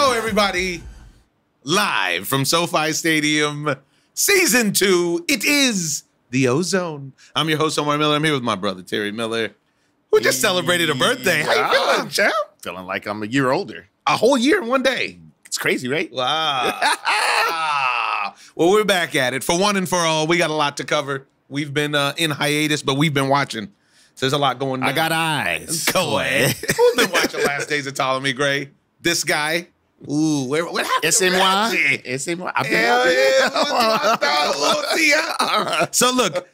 Hello, everybody. Live from SoFi Stadium, Season 2. It is the Ozone. I'm your host, Omar Miller. I'm here with my brother, Terry Miller, who just celebrated a birthday. How you feeling, champ? Feeling like I'm a year older. A whole year in one day. It's crazy, right? Wow. Well, we're back at it. For one and for all, we got a lot to cover. We've been in hiatus, but we've been watching. So there's a lot going on. I got eyes. Go ahead. Who's been watching Last Days of Ptolemy Gray? This guy. Ooh, what happened to Reggie? C'est moi. Hell yeah. So look,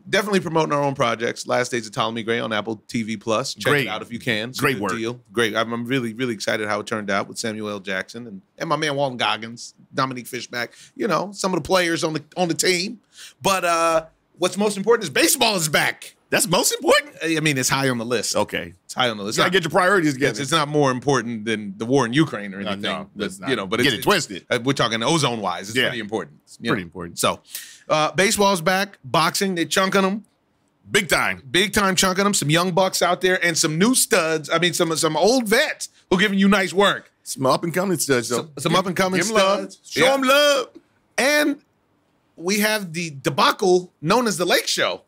definitely promoting our own projects. Last Days of Ptolemy Gray on Apple TV Plus. Check it out if you can. It's Great a good work. deal. Great. I'm really, really excited how it turned out with Samuel L. Jackson and my man Walton Goggins, Dominique Fishback. You know, some of the players on the team. But what's most important is baseball is back. That's most important? I mean, it's high on the list. Okay. It's high on the list. You gotta get your priorities together. It's not more important than the war in Ukraine or anything. No, but, not. you know, but Get it twisted. We're talking ozone-wise. It's pretty important. Pretty important. So, baseball's back. Boxing, they're chunking them. Big time. Big time chunking them. Some young bucks out there and some new studs. I mean, some old vets who giving you nice work. Some up-and-coming studs. So Some up-and-coming give 'em love. studs. Show them love. And we have the debacle known as the Lake Show.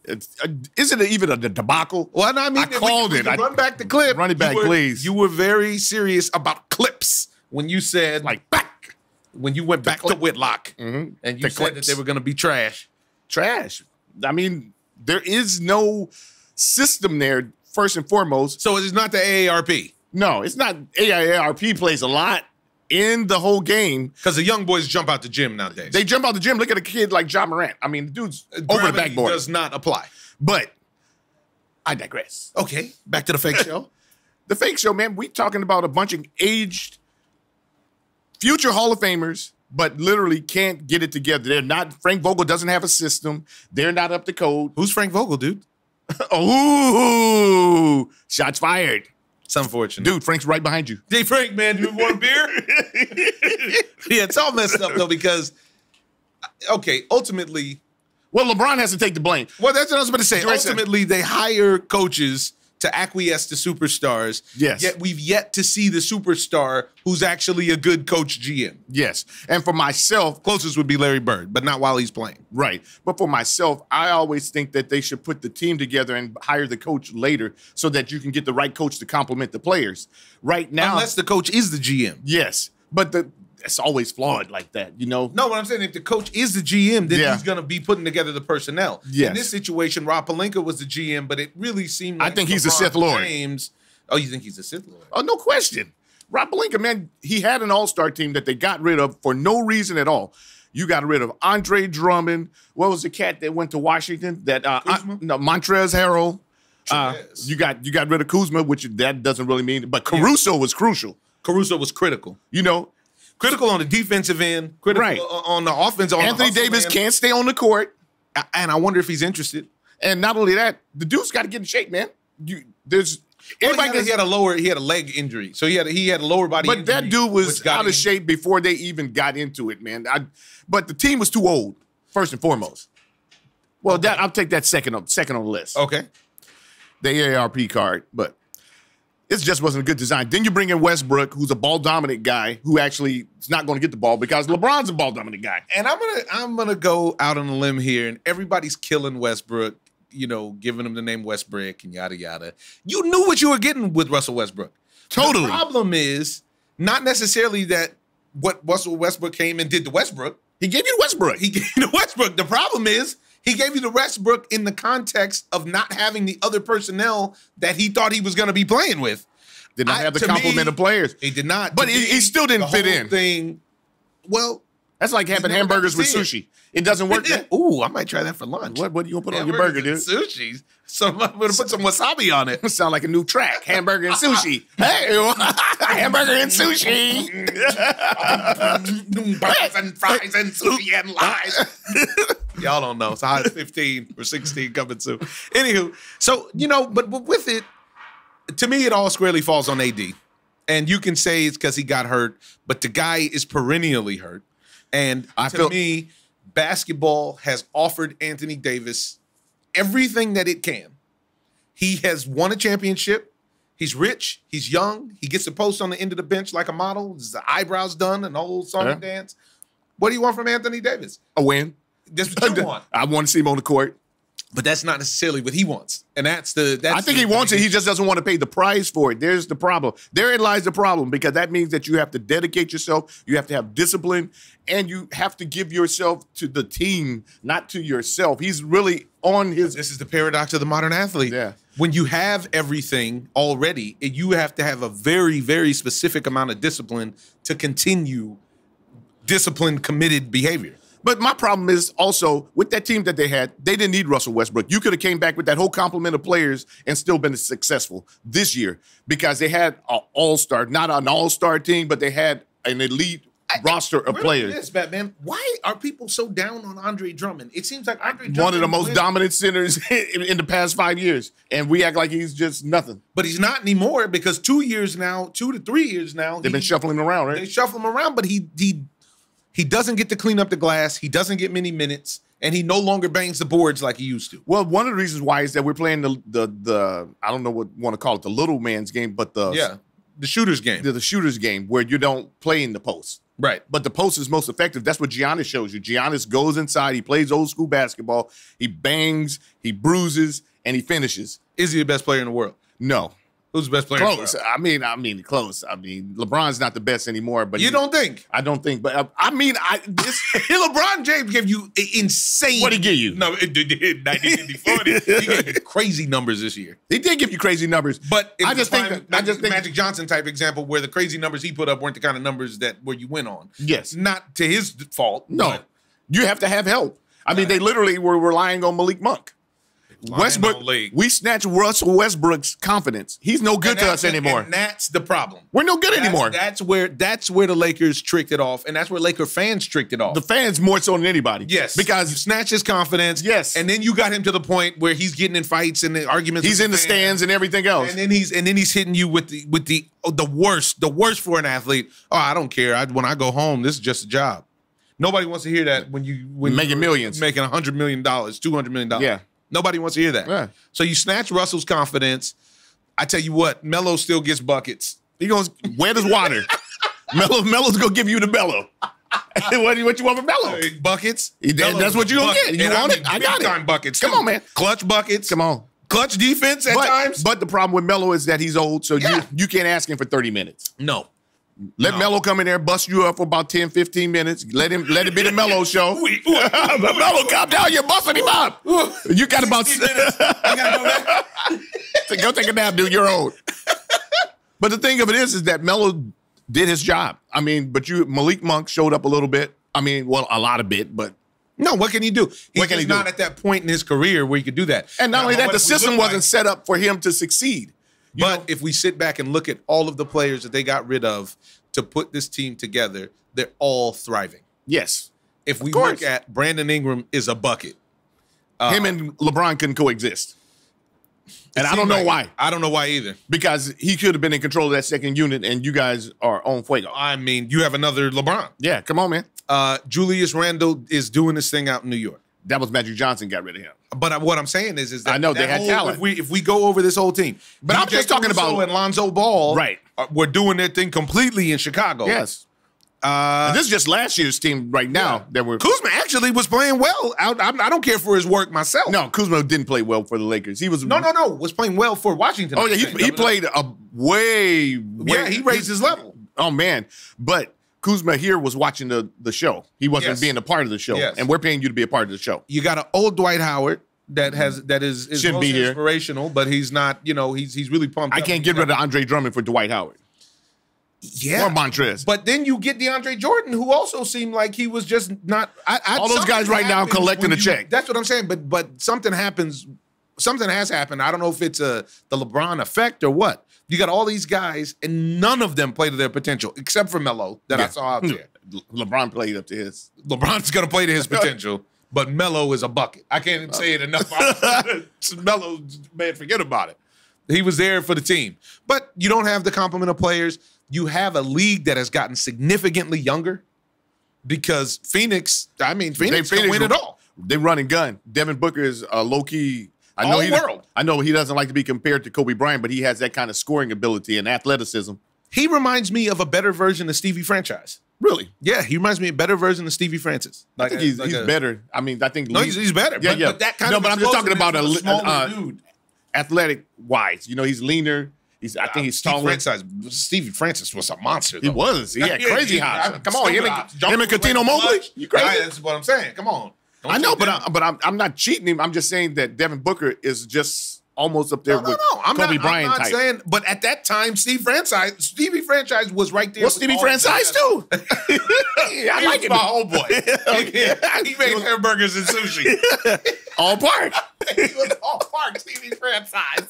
Is it even a debacle? Well, I mean, I called it. Run back the clip. Run it back, please. You were very serious about clips when you said, Like, back. when you went back to Whitlock, Mhm. and you The said that clips. they were going to be trash. Trash. I mean, there is no system there, first and foremost. So it's not the AARP. No, it's not. AARP plays a lot in the whole game. Because the young boys jump out the gym nowadays. They jump out the gym. Look at a kid like John Morant. I mean, the dude's over the Gravity backboard. does not apply. But I digress. Okay, back to the fake show. The fake show, man, we talking about a bunch of aged future Hall of Famers, but literally can't get it together. They're not, Frank Vogel doesn't have a system. They're not up to code. Who's Frank Vogel, dude? Ooh, shots fired. It's unfortunate. Dude, Frank's right behind you. Hey, Frank, man, do you want a beer? Yeah, it's all messed up, though, because, okay, ultimately, Well, LeBron has to take the blame. well, that's what I was about to say. Right, sir. Ultimately, they hire coaches to acquiesce to superstars. Yes. Yet we've yet to see the superstar who's actually a good coach GM. Yes. And for myself, Closest would be Larry Bird, but not while he's playing. right. But for myself, I always think that they should put the team together and hire the coach later so that you can get the right coach to complement the players. Right now, Unless the coach is the GM. yes. But it's always flawed like that, you know? No, what I'm saying, if the coach is the GM, then Yeah. he's going to be putting together the personnel. Yes. In this situation, Rob Pelinka was the GM, but it really seemed like I think he's a LeBron Sith Lord. James. Oh, you think he's a Sith Lord? Oh, no question. Rob Pelinka, man, he had an all-star team that they got rid of for no reason at all. You got rid of Andre Drummond. What was the cat that went to Washington? That Montrezl Harrell. Trez. You got rid of Kuzma, which that doesn't really mean, but Caruso was crucial. Caruso was critical. You know, Critical on the defensive end, critical Right. on the offense. On Anthony the hustle Davis end. can't stay on the court, And I wonder if he's interested. and not only that, the dude's got to get in shape, man. Everybody He had a leg injury, so he had a lower body. But injury, that dude was which got out of him- shape before they even got into it, man. But the team was too old, first and foremost. Well, I'll take that second on the list. Okay. The AARP card, but it just wasn't a good design. Then you bring in Westbrook, who's a ball-dominant guy, who actually is not going to get the ball because LeBron's a ball-dominant guy. And I'm gonna go out on a limb here, and everybody's killing Westbrook, you know, giving him the name Westbrook and yada yada. You knew what you were getting with Russell Westbrook. Totally. The problem is not necessarily that what Russell Westbrook came and did to Westbrook. He gave you Westbrook. He gave you the Westbrook. The problem is he gave you the Westbrook in the context of not having the other personnel that he thought he was going to be playing with. Did not have the to complement me, of players. He did not. But To he me, still didn't the fit whole in. Thing, well, That's like having never got hamburgers to with see it. sushi. It doesn't work. Man. Ooh, I might try that for lunch. What are you going to put on your burger, dude? Sushi. So I'm going to put some wasabi on it. Sound like a new track. Hamburger and sushi. Hey, hamburger and sushi. Burgers and fries and sushi and lies. Y'all don't know. So high as 15 or 16 coming soon. Anywho, so, you know, but with it, to me, it all squarely falls on AD. And you can say it's because he got hurt, but the guy is perennially hurt. And to me, basketball has offered Anthony Davis everything that it can. He has won a championship. He's rich. He's young. He gets to post on the end of the bench like a model. His eyebrows done and the whole song and dance. What do you want from Anthony Davis? A win. That's what you want. I want to see him on the court. But that's not necessarily what he wants. And I think he wants it. He just doesn't want to pay the price for it. There's the problem. Therein lies the problem, because that means that you have to dedicate yourself. You have to have discipline, and you have to give yourself to the team, not to yourself. He's really on his... This is the paradox of the modern athlete. Yeah. When you have everything already, you have to have a very, very specific amount of discipline to continue disciplined, committed behavior. But my problem is also with that team that they had, they didn't need Russell Westbrook. You could have came back with that whole complement of players and still been successful this year, because they had an all-star, not an all-star team, but they had an elite roster of players. This, Batman. Why are people so down on Andre Drummond? It seems like Andre Drummond, one of the most dominant centers in the past 5 years, and we act like he's just nothing. But he's not anymore, because 2 to 3 years now, they've been shuffling him around, right? They shuffle him around, but he doesn't get to clean up the glass. He doesn't get many minutes, and he no longer bangs the boards like he used to. Well, one of the reasons why is that we're playing the I don't know what you want to call it, the little man's game, but the shooter's game. The shooter's game, where you don't play in the post. Right. But the post is most effective. That's what Giannis shows you. Giannis goes inside. He plays old school basketball. He bangs, he bruises, and he finishes. Is he the best player in the world? No. Who's the best player? Close. I mean, close. I mean, LeBron's not the best anymore. But you don't think? I don't think. But LeBron James gave you insane. What did he give you? No, it did. He gave you crazy numbers this year. He did give you crazy numbers. But I just think Magic Johnson type example, where the crazy numbers he put up weren't the kind of numbers where you went on. Yes. Not to his fault. No. You have to have help. I mean, they literally were relying on Malik Monk. Westbrook, we snatched Russell Westbrook's confidence. He's no good to us anymore. And that's the problem. We're no good anymore. That's where the Lakers tricked it off, and that's where Laker fans tricked it off. The fans more so than anybody. Yes. Because you snatch his confidence. Yes. And then you got him to the point where he's getting in fights and arguments. He's in the stands and everything else. And then he's hitting you with the worst for an athlete. Oh, I don't care. When I go home, this is just a job. Nobody wants to hear that when you're making millions. Making $100 million, $200 million. Yeah. Nobody wants to hear that. Yeah. So you snatch Russell's confidence. I tell you what, Melo still gets buckets. He goes wet as water. Melo's gonna give you the Melo. what you want from Melo? Buckets. That's what you're gonna get. You want it? I got it. Buckets. Come on, man. Clutch buckets. Come on. Clutch defense at times. But the problem with Melo is that he's old, so you can't ask him for 30 minutes. No. Let Melo come in there, bust you up for about 10, 15 minutes. Let it be the Melo show. Melo, calm down. You're busting him up. You got about 6 minutes. I gotta go back. Go take a nap, dude. You're old. But the thing of it is that Melo did his job. I mean, but Malik Monk showed up a little bit. I mean, well, a lot of bit, but no, what can he do? He's not at that point in his career where he could do that. And not only that, the system wasn't set up for him to succeed. But if we sit back and look at all of the players that they got rid of to put this team together, they're all thriving. Yes. If we look at Brandon Ingram is a bucket. Him and LeBron couldn't coexist. And I don't know why. I don't know why either. Because he could have been in control of that second unit, and you guys are on fuego. I mean, you have another LeBron. Yeah, come on, man. Julius Randle is doing this thing out in New York. That was Magic Johnson got rid of him. But what I'm saying is that I know they had talent. If we go over this whole team, but I'm just talking about and Lonzo Ball, right? We're doing their thing completely in Chicago. Yes. This is just last year's team right now. That Kuzma actually was playing well. I don't care for his work myself. No, Kuzma didn't play well for the Lakers. He was was playing well for Washington. Oh yeah, he played a way. Yeah, he raised his level. Oh man, but Kuzma here was watching the show. He wasn't being a part of the show, and we're paying you to be a part of the show. You got an old Dwight Howard that is shouldn't be here, inspirational, but he's not. You know, he's really pumped. I can't get rid of Andre Drummond for Dwight Howard. Yeah, or Montrez. But then you get DeAndre Jordan, who also seemed like he was just not. All those guys right now collecting a check. That's what I'm saying. But something happens. Something has happened. I don't know if it's the LeBron effect or what. You got all these guys, and none of them play to their potential, except for Melo that I saw out there. LeBron played up to his. LeBron's going to play to his potential, but Melo is a bucket. I can't say it enough. Melo, man, forget about it. He was there for the team. But you don't have the complement of players. You have a league that has gotten significantly younger because Phoenix can win it all. They run and gun. Devin Booker is low-key. All world. I know he doesn't like to be compared to Kobe Bryant, but he has that kind of scoring ability and athleticism. He reminds me of a better version of Stevie Franchise. Really? Yeah, he reminds me of a better version of Stevie Francis. I think he's better. I mean, I think he's better. Yeah, but that kind of but I'm just talking about a smaller dude. Athletic wise. You know, he's leaner. I think he's taller. Stevie Francis was a monster, though. He was. He had crazy hops. Come on, him and Coutinho Mobley. You crazy? That's what I'm saying. Come on. I know, but I'm not cheating him. I'm just saying that Devin Booker is just almost up there with Kobe Bryant type. Saying, but at that time, Stevie Franchise was right there. Well, Stevie Franchise too. I like him. My homeboy. He made hamburgers and sushi. All Park. He was All Park. Stevie Franchise.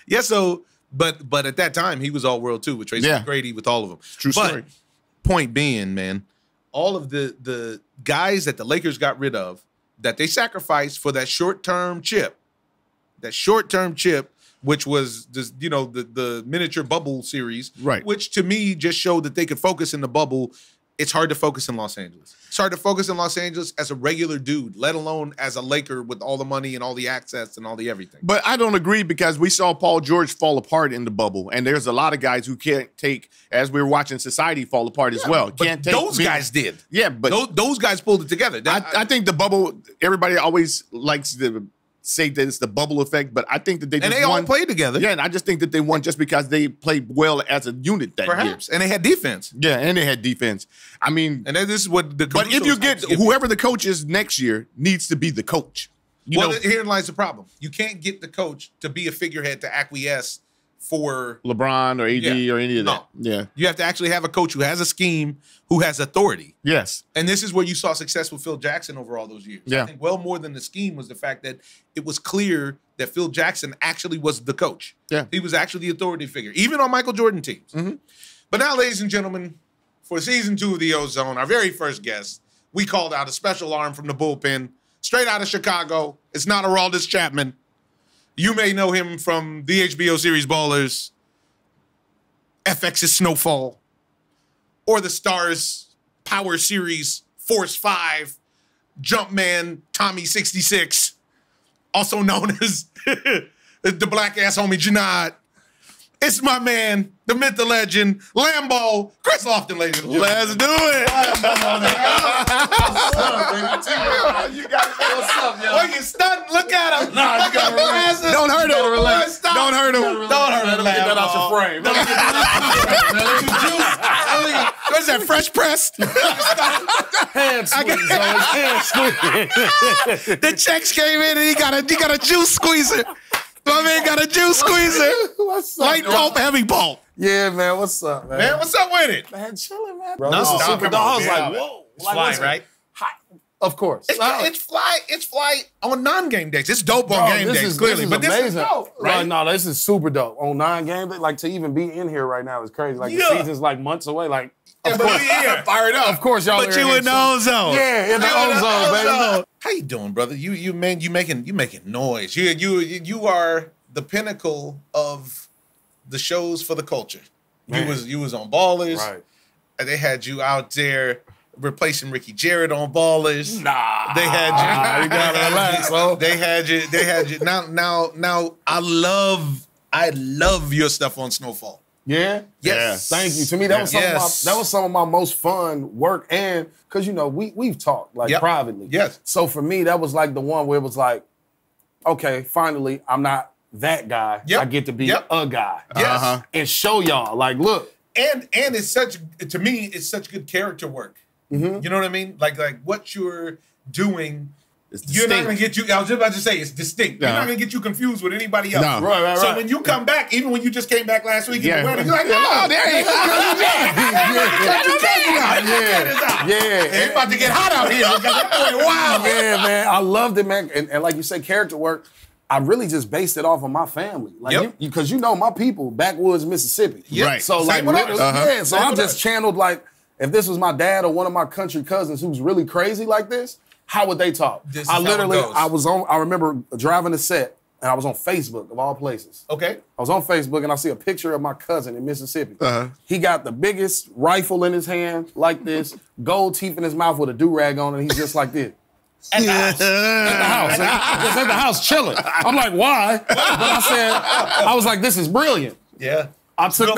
Yeah. So, but at that time, he was all world too with Tracy McGrady, with all of them. True story. Point being, man, all of the guys that the Lakers got rid of, that they sacrificed for that short-term chip, which was just, the miniature bubble series, right? Which to me just showed that they could focus in the bubble. It's hard to focus in Los Angeles. It's hard to focus in Los Angeles as a regular dude, let alone as a Laker with all the money and all the access and all the everything. But I don't agree, because we saw Paul George fall apart in the bubble, and there's a lot of guys who can't take, as we were watching society fall apart as well. But those guys did. Yeah, but those guys pulled it together. I think the bubble, everybody always likes to say that it's the bubble effect, but I think that they all played together. Yeah, and I just think that they won just because they played well as a unit that year. And they had defense. Yeah, and they had defense. I mean, and this is what the. But if you get whoever the coach is next year, needs to be the coach. Herein lies the problem. You can't get the coach to be a figurehead to acquiesce for LeBron or AD or any of that. Yeah, you have to actually have a coach who has a scheme, who has authority. Yes, and this is where you saw success with Phil Jackson over all those years. Yeah, I think well more than the scheme was the fact that it was clear that Phil Jackson actually was the coach. Yeah, he was actually the authority figure, even on Michael Jordan teams. Mm-hmm. But now, ladies and gentlemen, for season 2 of the Ozone, our very first guest, we called out a special arm from the bullpen, straight out of Chicago. It's not Aroldis Chapman. You may know him from the HBO series Ballers, FX's Snowfall, or the Stars Power series Force 5, Jumpman Tommy 66, also known as the black ass homie Jenard. It's my man, the myth, the legend, Lambo, Kris Lofton, ladies and gentlemen. Let's do it. What's up, baby? You got it. What's up, yo? Boy, you stunned. Look at him. Nah, look at him. Don't hurt him. Relax. Don't hurt him. Don't hurt him, Get that out your frame. What's that, fresh pressed? Hand squeeze, hand squeeze. The checks came in and he got a juice squeezer. My man got a juice squeezer. What's up? Light pulp, heavy pulp. Yeah, man. What's up, man? Man, what's up with it? Man, chilling, man. Bro, No, this is stop, super come dog. on, I was man. like, whoa. It's Like, fly, listen, right? Of course. It's fly on non-game days. It's dope on game days, clearly. But this is dope, right? No, this is super dope. On non-game days, like, to even be in here right now is crazy. Like, the season's like months away. Like, of course. Fired up. Of course, y'all. But you in the ozone. Yeah, in the ozone, baby. How you doing, brother? You making noise. You are the pinnacle of the shows for the culture. Man. You was on Ballers. Right. And they had you out there replacing Ricky Jarrett on Ballers. Nah. They had you. You gotta relax, bro. They had you. Now I love your stuff on Snowfall. Yeah? Yes. Thank you. To me, that was some of my most fun work, and because we've talked privately. Yes. So for me, that was like the one where it was like, okay, finally, I'm not that guy. Yep. I get to be a guy. Yes. And show y'all, like, look. And it's such good character work. Mm-hmm. You know what I mean? Like what you're doing. You're not going to get you. I was just about to say it's distinct. You're not going to get you confused with anybody else. No. Right. So when you come back, even when you just came back last week, you're like, oh, there you go. Yeah. It's about to get hot out here. Wow. Yeah, man. I loved it, man. And like you said, character work. I really just based it off of my family, like because my people, backwoods Mississippi, Right. So Same like, with us. so I just channeled like, if this was my dad or one of my country cousins who's really crazy like this, how would they talk? I remember driving the set and I was on Facebook of all places. Okay. I was on Facebook and I see a picture of my cousin in Mississippi. He got the biggest rifle in his hand like this, gold teeth in his mouth with a do-rag on, and he's just like this. At the house. At the house. Just at the house chilling. I'm like, why? But I was like, this is brilliant. Yeah. I took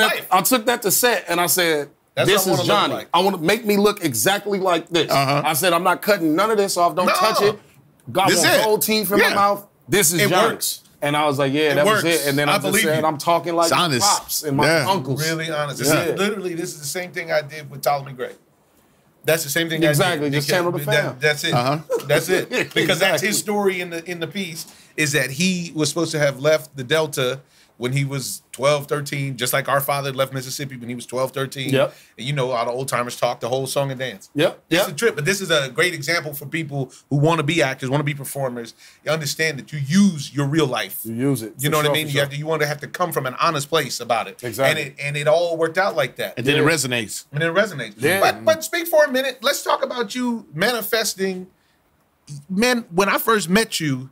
that to set and I said, this is Johnny. Like. I want to make me look exactly like this. I said, I'm not cutting none of this off. Don't touch it. Got one gold teeth in my mouth. This is Johnny. Works. And I was like, yeah, that was it. And then I just said, I'm talking like my pops and my uncles. Really honest. Literally, this is the same thing I did with Ptolemy Gray. That's the same thing. Exactly. Just channel the fam. That's it. That's it. Because that's his story in the piece is that he was supposed to have left the Delta when he was 12, 13, just like our father left Mississippi when he was 12, 13. Yep. And you know, all the old timers talk the whole song and dance. Yep. It's a trip, but this is a great example for people who want to be actors, want to be performers. You understand that you use your real life. You use it. You know what I mean? You want to have to come from an honest place about it. Exactly. And it all worked out like that. And then it resonates. And it resonates. Yeah. But speak for a minute. Let's talk about you manifesting. Man, when I first met you,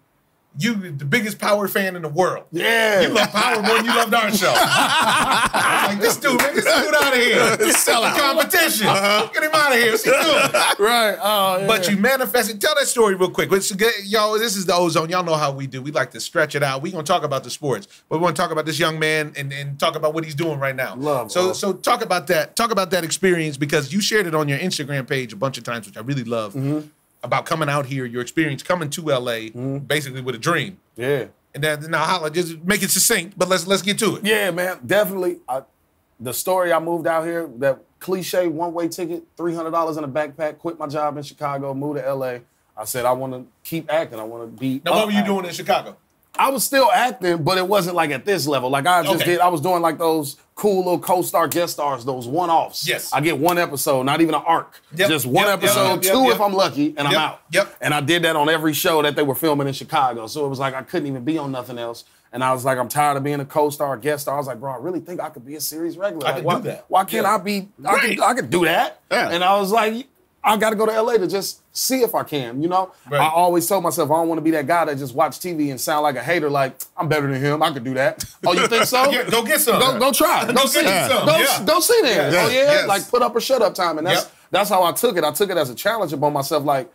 you the biggest Power fan in the world. Yeah. You love Power more than you loved our show. I was like, this dude out of here. This selling competition. Get him out of here. What's he doing? Right. Oh, yeah. But you manifested. Tell that story real quick. Y'all, this is the Ozone. Y'all know how we do. We like to stretch it out. We're going to talk about the sports. But we want to talk about this young man and talk about what he's doing right now. So talk about that. Talk about that experience because you shared it on your Instagram page a bunch of times, which I really love. About coming out here, your experience coming to LA, basically with a dream. Yeah. And then now, just make it succinct, but let's get to it. Yeah, man, definitely. The story I moved out here, that cliche one-way ticket, $300 in a backpack, quit my job in Chicago, moved to LA. I said I want to keep acting. I want to be. Now, what were you doing in Chicago? I was still acting, but it wasn't like at this level. Like I was doing like those cool little co-star guest stars, those one-offs. Yes. I get one episode, not even an arc. Just one episode, two if I'm lucky, and I'm out. And I did that on every show that they were filming in Chicago. So it was like I couldn't even be on nothing else. And I was like, I'm tired of being a co-star, guest star. I was like, bro, I really think I could be a series regular. I can do that. Why can't I be? I could do that. Yeah. And I was like, I got to go to LA to just see if I can, you know? Right. I always told myself I don't want to be that guy that just watch TV and sound like a hater, like, I'm better than him, I could do that. Oh, you think so? Go get some. Go try. Go see. Go see there. Oh, yeah? Yes. Like, put up or shut up time. And that's how I took it. I took it as a challenge upon myself, like,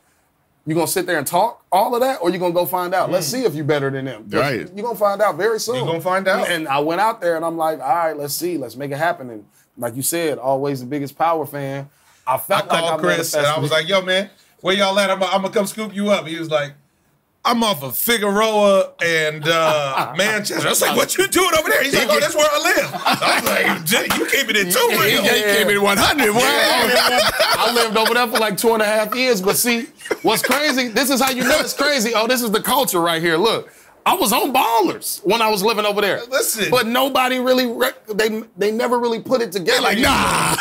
you going to sit there and talk all of that, or you going to go find out? Let's see if you're better than them. Right. You're going to find out very soon. You're going to find out. And I went out there, and I'm like, all right, let's see. Let's make it happen. And like you said, always the biggest Power fan. I called Kris and I was like, yo, man, where y'all at? I'm going to come scoop you up. He was like, I'm off of Figueroa and Manchester. I was like, what you doing over there? He's like, oh, that's where I live. I was like, you came in 2 real. He came in 100. I lived over there for like 2.5 years. But see, what's crazy, this is how you know it's crazy. Oh, this is the culture right here. Look. I was on Ballers when I was living over there. Listen. But nobody really, they never really put it together. Like, nah.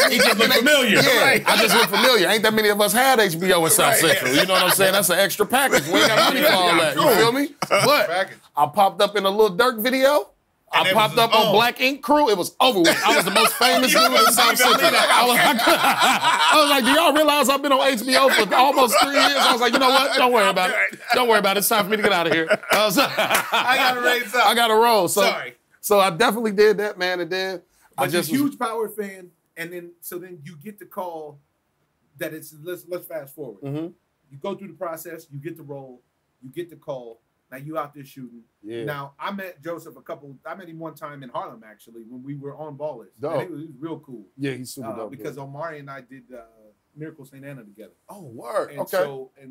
He just looked familiar. Yeah, right. I just look familiar. Ain't that many of us had HBO in South Central. You know what I'm saying? That's an extra package. We ain't got money for all that. You feel me? But I popped up in a Lil Durk video. I popped up on Black Ink Crew. It was over with. I was the most famous dude in South Central. I was like, do y'all realize I've been on HBO for almost 3 years? I was like, you know what? Don't worry about it. Don't worry about it. It's time for me to get out of here. I got to raise up. I got to roll. Sorry. So I definitely did that, man. And then I just was a huge Power fan. And then you get the call that it's, let's fast forward. You go through the process. You get the role. You get the call. Now you out there shooting. Yeah. Now I met Joseph I met him one time in Harlem actually when we were on Ballers. He was real cool. Yeah, he's super dope. Because Omari and I did Miracle St. Anna together. Oh, word. And okay.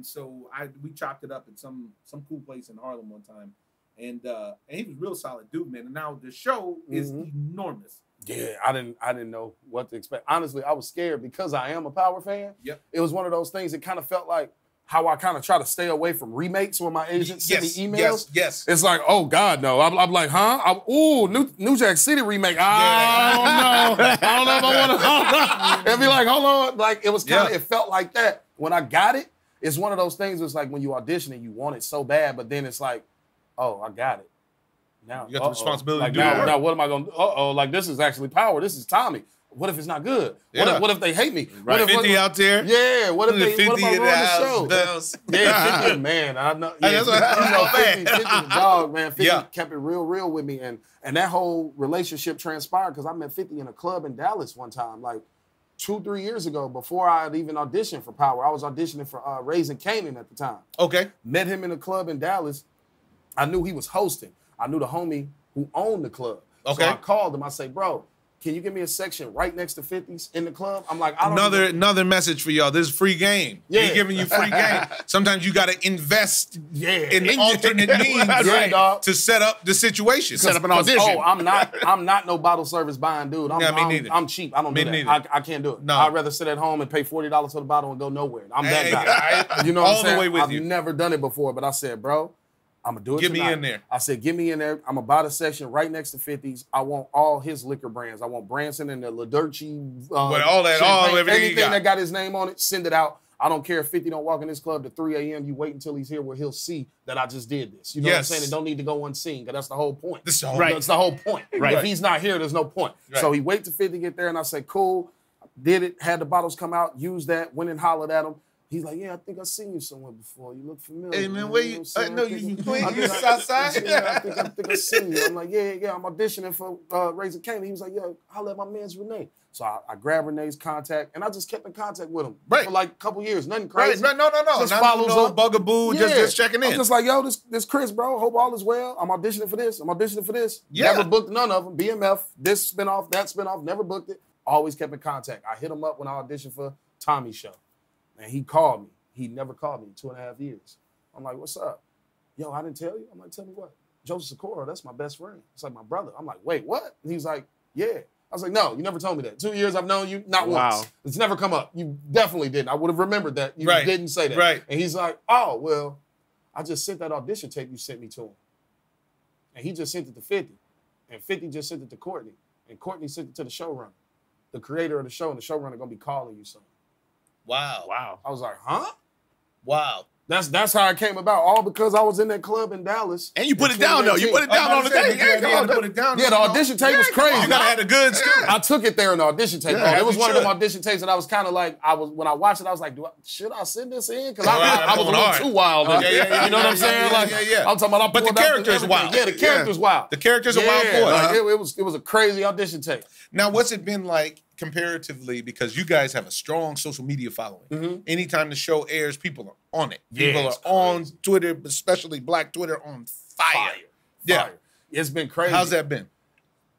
So we chopped it up at some cool place in Harlem one time, and he was a real solid dude, man. And now the show is enormous. Yeah, I didn't know what to expect. Honestly, I was scared because I am a Power fan. Yep. It was one of those things that kind of felt like how I kind of try to stay away from remakes when my agent sent me emails. Yes. It's like, oh God, no. I'm like, huh? New Jack City remake. I don't know. I don't know if I want to. It'd be like, hold on. Like it was kind of. It felt like that. When I got it, it's one of those things. It's like when you audition and you want it so bad, but then it's like, oh, I got it. Now you got the responsibility. Like to do now, what am I going to do? Like this is actually Power. This is Tommy. What if it's not good? Yeah. What if they hate me? Right. What if 50 out there? Yeah. What if 50 what if I ruin the show? Yeah, 50, man. I know. Yeah, 50 the dog, man. 50 kept it real with me. And that whole relationship transpired because I met 50 in a club in Dallas one time. Like, 2-3 years ago, before I had even auditioned for Power, I was auditioning for Raising Kanan at the time. Okay. Met him in a club in Dallas. I knew he was hosting. I knew the homie who owned the club. Okay. So I called him. I say, bro, can you give me a section right next to 50s in the club? I'm like, I don't Another message for y'all. This is free game. Yeah. He's giving you free game. Sometimes you got to invest in alternate means to set up the situation. Set up an audition. Oh, I'm not no bottle service buying dude. Me neither. I'm cheap. I don't do that. Neither. I can't do it. No. I'd rather sit at home and pay $40 for the bottle and go nowhere. I'm that guy. You know what I'm saying? All the way with I've you. never done it before, but I said, bro, I'm going to do it Get me tonight. in there. I said, get me in there. I'm going to buy the section right next to 50s. I want all his liquor brands. I want Branson and the Ladurci. Everything that got his name on it, send it out. I don't care if 50 don't walk in this club at 3 a.m. You wait until he's here where he'll see that I just did this. You know what I'm saying? It don't need to go unseen, because that's the whole point. That's the whole, That's the whole point. Right. If he's not here, there's no point. Right. So he wait till 50 get there, and I said, cool. Did it, had the bottles come out, used that, went and hollered at him. He's like, yeah, I think I've seen you somewhere before. You look familiar. Hey, man, where you? I know you outside. I think I've seen you. I'm like, yeah, I'm auditioning for Raising Kanan. He was like, yo, holla at my man's Renee. So I grabbed Renee's contact, and I just kept in contact with him for like a couple years. Nothing crazy. Right. No. Just Not follows no up. bugaboo, just checking in. I'm just like, yo, this Kris, bro. Hope all is well. I'm auditioning for this. I'm auditioning for this. Yeah. Never booked none of them. BMF, this spinoff, that spinoff, never booked it. Always kept in contact. I hit him up when I auditioned for Tommy's show, and he called me. He never called me in 2.5 years. I'm like, what's up? Yo, I didn't tell you? I'm like, tell me what? Joseph Sikora, that's my best friend. It's like my brother. I'm like, wait, what? And he's like, yeah. I was like, no, you never told me that. 2 years I've known you, not once. It's never come up. You definitely didn't. I would have remembered that. You didn't say that. Right. And he's like, oh, well, I just sent that audition tape you sent me to him. And he just sent it to 50. And 50 just sent it to Courtney. And Courtney sent it to the showrunner. The creator of the show and the showrunner going to be calling you something. Wow. I was like, huh? Wow. That's how it came about. All because I was in that club in Dallas. And you put it down, though. You put it down on the tape. Put it down. Yeah, the audition tape was crazy. You gotta have the goods too. I took it there in the audition tape. Yeah, it was you one of them should. audition tapes that I was kind of like, when I watched it, I was like, should I send this in? Because I was a going little hard. too wild. You know what I'm saying? I'm talking about. But the character is wild. Yeah, the character's wild. The character's a wild boy. Like, it was a crazy audition tape. Now, what's it been like comparatively? Because you guys have a strong social media following. Mm-hmm. Anytime the show airs, people are on it. Yeah, People are on Twitter, especially Black Twitter, on fire. Yeah. It's been crazy. How's that been?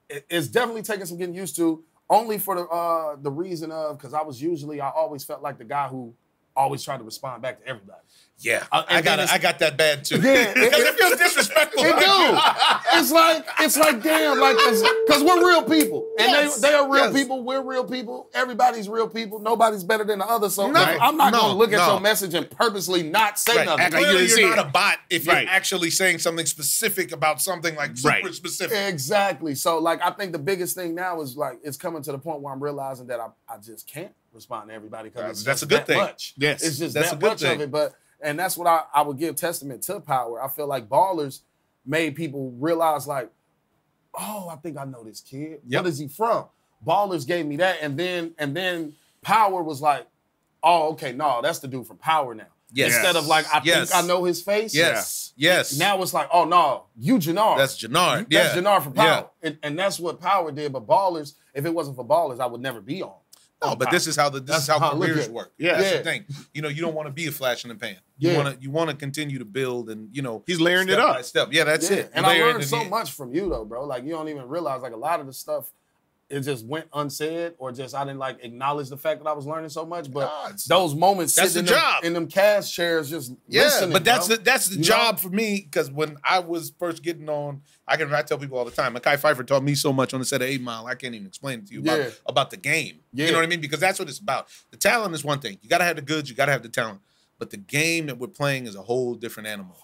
It's definitely taken some getting used to, only for the reason of, because I always felt like the guy who always tried to respond back to everybody. Yeah, I got that bad too. Yeah, it feels disrespectful. It do. It's like damn, like because we're real people, and they are real people. We're real people. Everybody's real people. Nobody's better than the other. So I'm not going to look at your message and purposely not say nothing. Clearly, you're not a bot if you're actually saying something specific about something like super specific. Exactly. So like I think the biggest thing now is like it's coming to the point where I'm realizing that I just can't respond to everybody because that's a good thing. Much. Yes, it's just that's that a good much thing. of it, but. And that's what I would give testament to Power. I feel like Ballers made people realize, like, oh, I think I know this kid. Yep. What is he from? Ballers gave me that, and then Power was like, oh, okay, no, that's the dude from Power now. Yes. Instead of like, I think I know his face. Yes. Now it's like, oh no, you Jenard. That's Jenard. That's Jenard from Power. And that's what Power did. But Ballers, if it wasn't for Ballers, I would never be on. No, but this is how careers work. Yeah. That's the thing. You don't want to be a flash in the pan. You want to continue to build and he's layering it up. By step. Yeah, that's it. And I learned so much from you though, bro. Like you don't even realize like a lot of the stuff it just went unsaid or just I didn't like acknowledge the fact that I was learning so much. But those moments that's sitting the job. in them cast chairs just listening. But that's the job for me because when I was first getting on, I tell people all the time, Mekhi Phifer taught me so much on the set of 8 Mile, I can't even explain it to you about the game. You know what I mean? Because that's what it's about. The talent is one thing. You got to have the goods. You got to have the talent. But the game that we're playing is a whole different animal.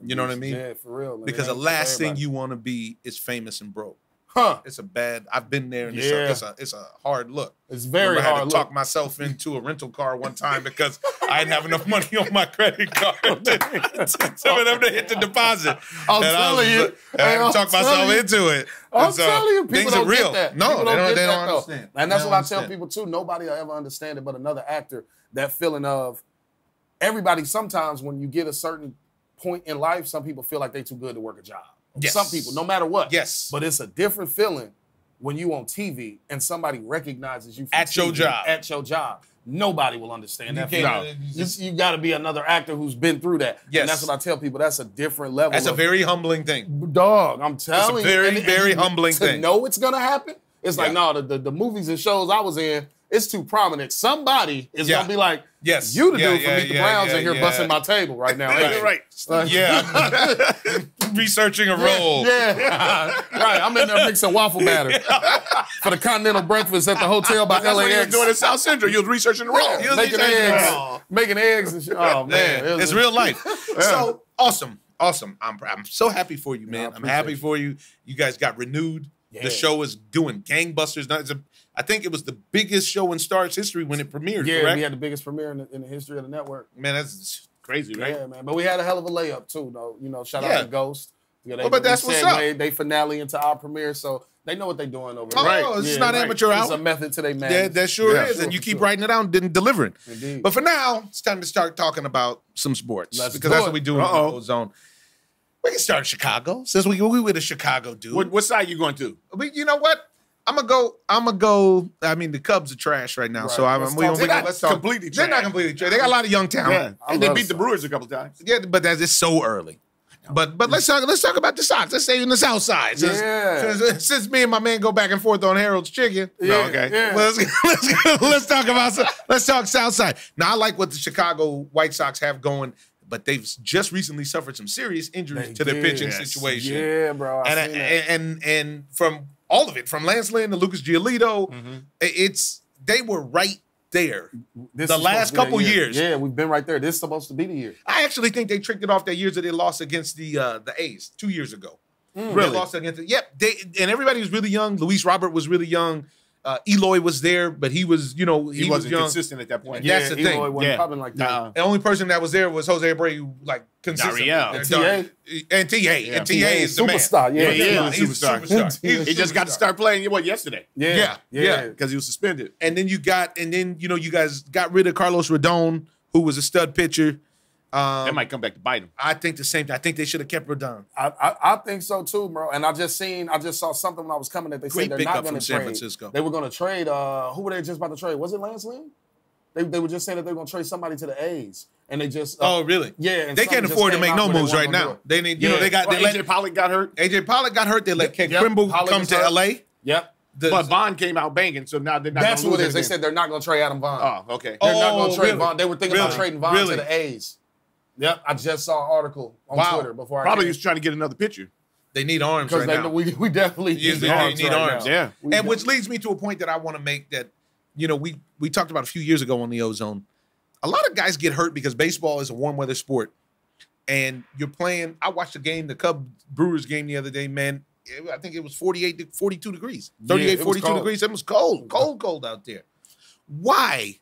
You know what I mean? Yeah, for real. Man. Because the last thing you want to be is famous and broke. Huh. It's a bad, I've been there and it's a hard look. It's very hard I had to talk myself into a rental car one time because I didn't have enough money on my credit card some of them to hit the deposit. I'm telling you. I had to talk myself into it. I'm telling you, people don't real. Get that. No, people they don't that, understand. And that's what I tell people too. Nobody will ever understand it but another actor. That feeling of everybody, sometimes when you get a certain point in life, some people feel like they're too good to work a job. Yes. Some people, no matter what. Yes. But it's a different feeling when you on TV and somebody recognizes you from At your TV, job. At your job. Nobody will understand that. can't- You got to be another actor who's been through that. Yes. And that's what I tell people. That's a different level. That's a very humbling thing. Dog, I'm telling you. very, very humbling to thing. To know it's going to happen, it's like, Yeah. no, the movies and shows I was in, it's too prominent. Somebody is Yeah. going to be like, Yes. you the Yeah, dude from yeah, Meet the yeah, Browns yeah, in here yeah. busting my table right now. Right. Yeah. Researching a role. Yeah. Right. I'm in there mixing waffle batter for the continental breakfast at the hotel by That's what you were LAX. doing in South Central. You was researching the role. You was Making researching eggs. the role. Making eggs and shit. Oh, man. It was It's real life. So awesome. I'm so happy for you, man. I I'm happy appreciate for you. You guys got renewed. Yeah. The show is doing gangbusters. I think it was the biggest show in Starz history when it premiered, Yeah, correct? we had the biggest premiere in the history of the network. Man, that's crazy, right? Yeah, man. But we had a hell of a layup, too, though. You know, shout Yeah. out to Ghost. You know, but that's what's up. They finale into our premiere, so they know what they're doing over Oh, there. it's not amateur It's hour. a method to their Yeah, madness. that sure Yeah, is. sure, And you for keep sure. writing it out and delivering. Indeed. But for now, it's time to start talking about some sports. Let's because do that's it. what we do in the Ozone. We can start in Chicago. Since we with a Chicago dude. What side you going to? But you know what? I'm gonna go. I mean, the Cubs are trash right now, Right. so Let's talk- They're not let's talk. completely They're not trash. completely trash. They got a lot of young talent. Yeah. And they love beat the Sox. Brewers a couple times. Yeah, but that's just so early. But let's talk about the Sox. Let's stay in the South Side. Since me and my man go back and forth on Harold's Chicken. Yeah, okay. yeah. Let's talk South Side. Now I like what the Chicago White Sox have going, but they've just recently suffered some serious injuries They to their did. pitching Yes. situation. Yeah, bro. I seen that. And from all of it, from Lance Lynn to Lucas Giolito, they were right there. This the is last supposed to be couple that year. years. Yeah, we've been right there. This is supposed to be the year. I actually think they tricked it off that years that they lost against the A's 2 years ago. They Really? lost against it. Yep. And everybody was really young. Luis Robert was really young. Eloy was there, but he was, he He was wasn't young. consistent at that point. Yeah. That's the thing. Eloy wasn't Yeah. popping like that. Nuh-uh. The only person that was there was Jose Abreu, like consistently. Nariel. And TA? And TA. And TA is the man. superstar. Yeah, Yeah, He's a superstar. superstar. He's a He just got to superstar. start playing, yesterday? Yeah. Because he was suspended. And then you guys got rid of Carlos Rodon, who was a stud pitcher. That might come back to bite him. I think the same thing. I think they should have kept Rodon. I think so too, bro. And I just saw something when I was coming that they Great said they're pickup not going from to San trade. Francisco. They were going to trade. Who were they just about to trade? Was it Lance Lynn? They were just saying that they were going to trade somebody to the A's, and they just Oh, really? yeah. And They something can't just afford to came make out no where they moves weren't right gonna now. do it. They need, Yeah. they got Well, they let AJ Pollock got hurt, AJ Pollock got hurt. They let Ken Yep. Krimble Pollock come is to hurt. LA. Yep. but Bond came out banging, so now they're not That's gonna who it lose is. They anything. said they're not going to trade Adam Vaughn. Oh, okay. They're not Oh, going to trade really? Vaughn. They were thinking about Really? trading Vaughn Really? to the A's. Yep. I just saw an article on Wow. Twitter before Probably I he was trying to get another pitcher. They need arms because right now. we definitely Yeah, need they arms. need right arms. now. Yeah. And which leads me to a point that I want to make that, we talked about a few years ago on the Ozone. A lot of guys get hurt because baseball is a warm weather sport. And you're playing, I watched the Cubs-Brewers game the other day, man. I think it was 48 to 42 degrees. 38, it was 42 cold. degrees. It was cold out there. Why,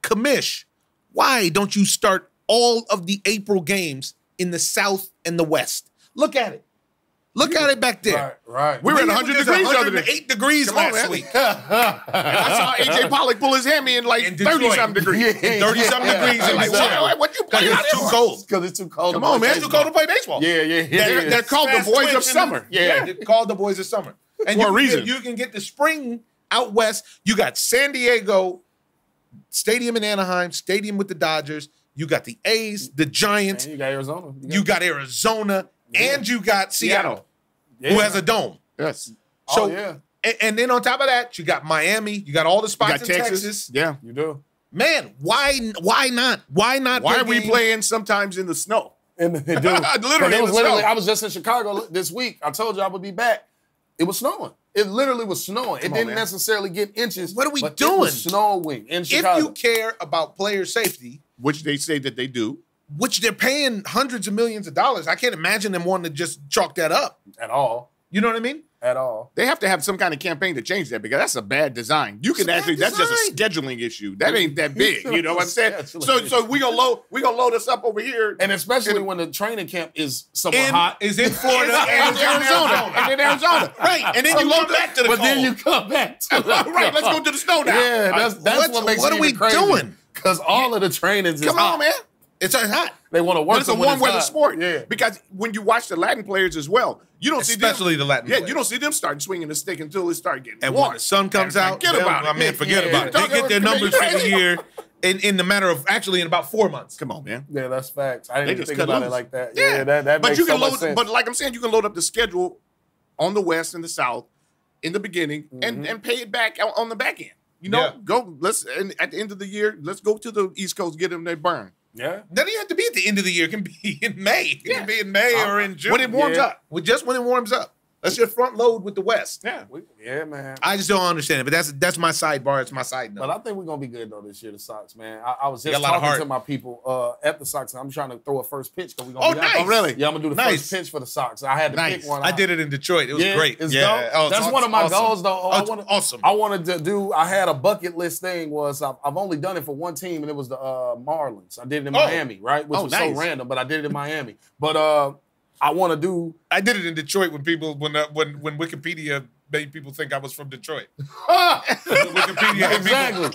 Commish, why don't you start all of the April games in the South and the West? Look at it. Look at it back there. Right. We were at It 100 was degrees the other day. 108 degrees Come on, last man. week. I saw AJ Pollock pull his hammy in like In Detroit. 30-something degrees. 30-something degrees in Like, Detroit. what you Because playing out it's too there? cold. Because it's too cold. Come on, man. It's too cold to play baseball. Yeah. They're called the Fast boys twitch of summer. Yeah, they're called the boys of summer. And For a you reason. You can get the spring out west. You got San Diego, stadium in Anaheim, stadium with the Dodgers. You got the A's, the Giants. And you got Arizona. You got Arizona, and you got Seattle, Yeah. who has a dome. Yes. So, Oh, yeah. and then on top of that, you got Miami. You got all the You spots got in Texas. Texas. Yeah. You do. Man, why not? Why not? Why play are we games? playing sometimes in the snow? And they do. Literally It was in the snow. I was just in Chicago this week. I told you I would be back. It was snowing. It literally was snowing. It Come on, didn't man. necessarily get inches. What are we but doing? It was snowing in If Chicago. you care about player safety, Which they say that they do. which they're paying hundreds of millions of dollars, I can't imagine them wanting to just chalk that up. At all. You know what I mean? At all. They have to have some kind of campaign to change that because that's a bad design. You can It's a actually, bad that's just a scheduling issue. That ain't that big. You know what I'm saying? Scheduling. So we gonna load us up over here. And especially when the training camp is somewhat hot. Is in Florida and and Arizona. And then Arizona. Right. And then you come back to the But cold. then you come back to Right, let's go to the snow now. Yeah, that's what makes what it are we even crazy. doing? Because all of the trainings is Come hot. on, man. It's hot. They want to work. But it's a warm weather sport. Yeah. Because when you watch the Latin players as well, you don't see them. Especially the Latin players. You don't see them start swinging the stick until it starts getting And warm. when the sun comes out, forget about it. I mean, forget Yeah. about it. They get their numbers for the year in the matter of actually in about 4 months. Come on, man. Yeah, that's facts. I didn't even just think cut about it loose. like that. Yeah. Yeah, that But makes you can so much load. sense. But like I'm saying, you can load up the schedule on the West and the South in the beginning and pay it back on the back end. You know, and at the end of the year, let's go to the East Coast, get them their burn. Yeah. Doesn't even have to be at the end of the year. It can be in May. It can be in May or in June. When it warms up. Just when it warms up. Let's just front load with the West. Yeah. Yeah, man. I just don't understand it, but that's my sidebar. It's my side note. But I think we're going to be good, though, this year, the Sox, man. I was got just a lot of talking heart. to my people at the Sox. I'm trying to throw a first pitch because we're going to be nice. out. Oh, really? Yeah, I'm going to do the Nice. first pitch for the Sox. I had to pick one. I did it in Detroit. It was great. It's yeah. dope. Oh, it's That's one of my awesome. goals, though. Awesome. I wanted to do, I had a bucket list thing was I've only done it for one team, and it was the Marlins. I did it in Miami, right? Which was nice. so random, but I did it in Miami. But I want to do. I did it in Detroit when Wikipedia made people think I was from Detroit. Wikipedia had Exactly.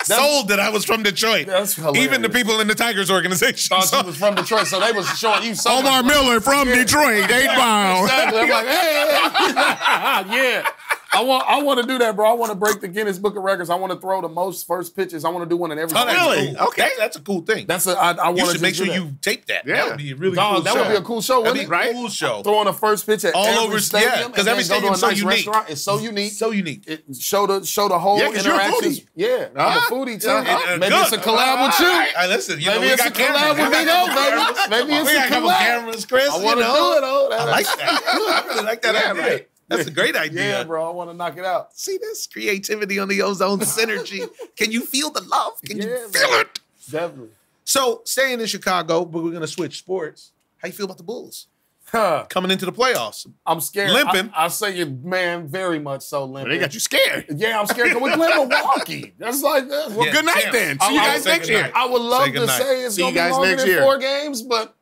sold that I was from Detroit. That's hilarious. Even the people in the Tigers organization. Thought you was from Detroit, so they was showing you so Omar much. Miller from Detroit, 8 pounds. Exactly. I'm like, hey. Yeah. I want to do that, bro. I want to break the Guinness Book of Records. I want to throw the most first pitches. I want to do one in every. Oh, that's Really? cool. Okay, that's a cool thing. That's I want You to should make sure you tape that. Yeah. That would be a really Dog, cool that show. would be a cool show, That'd wouldn't be it? a cool show. Throwing a first pitch at All every over, stadium, yeah, 'cause and every then go to a stadium's so nice unique. restaurant. It's so unique. So unique. It show the whole Yeah, 'cause you're a interactions. foodie. Yeah, I'm a foodie too. Yeah, Maybe good. it's a collab with you. Hey, listen, you know, Maybe we it's got a collab cameras. with me, though, baby. Maybe it's We a got a couple collab. cameras, Chris. I want to do it, though. I like that. I really like that idea. right. That's a great idea. Yeah, bro. I want to knock it out. See this creativity on the Ozone synergy. Can you feel the love? Can you Yeah, feel man. it? Definitely. So, staying in Chicago, but we're going to switch sports. How you feel about the Bulls Huh. coming into the playoffs? I'm scared. Limping. I say it, man, very much so limping. They got you scared. Yeah, I'm scared because we play Milwaukee. That's like that. Yeah, Good night champs. then. See you I- guys say next good year. night. I would love Say to goodnight. say it's See going you to be guys longer next than year. 4 games, but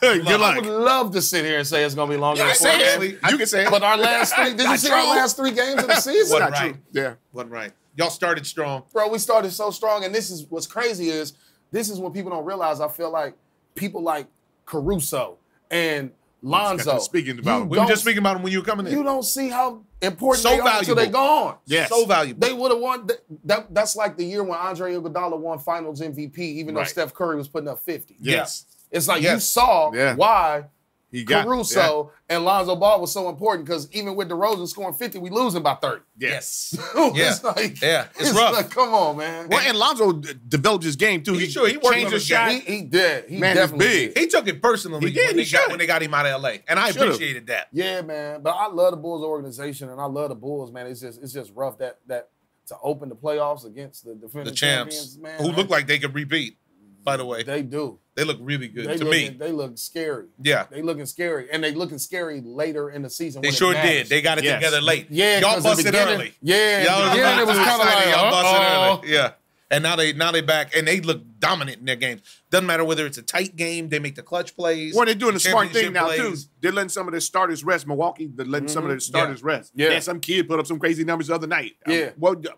Good I luck. would love to sit here and say it's going to be longer You than can 4 say games. it. You can say it. But our last 3, did you Not see our true. last 3 games of the season? What? Not Right. true. Yeah. Wasn't right. Y'all started strong. Bro, we started so strong, and this is what's crazy is this is what people don't realize. I feel like people like Caruso and Lonzo. Speaking about We were just speaking about them when you were coming in. You don't see how important So they are until they valuable. gone. Yes. So valuable. They would have won. That's like the year when Andre Iguodala won Finals MVP, even though Right. Steph Curry was putting up 50. Yes. It's like Yes. you saw Yeah. why He got Caruso and Lonzo Ball was so important because even with DeRozan scoring 50, we losing by 30. Yes. It's like, Yeah. It's rough. like, come on, man. Well, and Lonzo developed his game too. He worked on changed his his shot. game. He did. He Man, it's definitely big. did. He took it personally He did, when, he should. when they got him out of LA. And I Should've. appreciated that. Yeah, man. But I love the Bulls organization and I love the Bulls, man. It's just rough that to open the playoffs against the defending The champs, champions, man. who look like they could repeat, by the way. They do. They look really good They to looking, me. They look scary. Yeah. They looking scary. And they looking scary later in the season. They when it sure matters. did. They got it Yes. together late. Yeah, Y'all 'cause the busted beginning- early. Yeah, Y'all the beginning, it was kind of like, y'all busted uh-oh. early. Yeah. And now they back and they look dominant in their games. Doesn't matter whether it's a tight game, they make the clutch plays. Well, they're doing a smart thing championship now too. plays. They're letting some of their starters rest. Milwaukee, they're letting some of their starters rest. Yeah. And some kid put up some crazy numbers the other night. Yeah. Well, did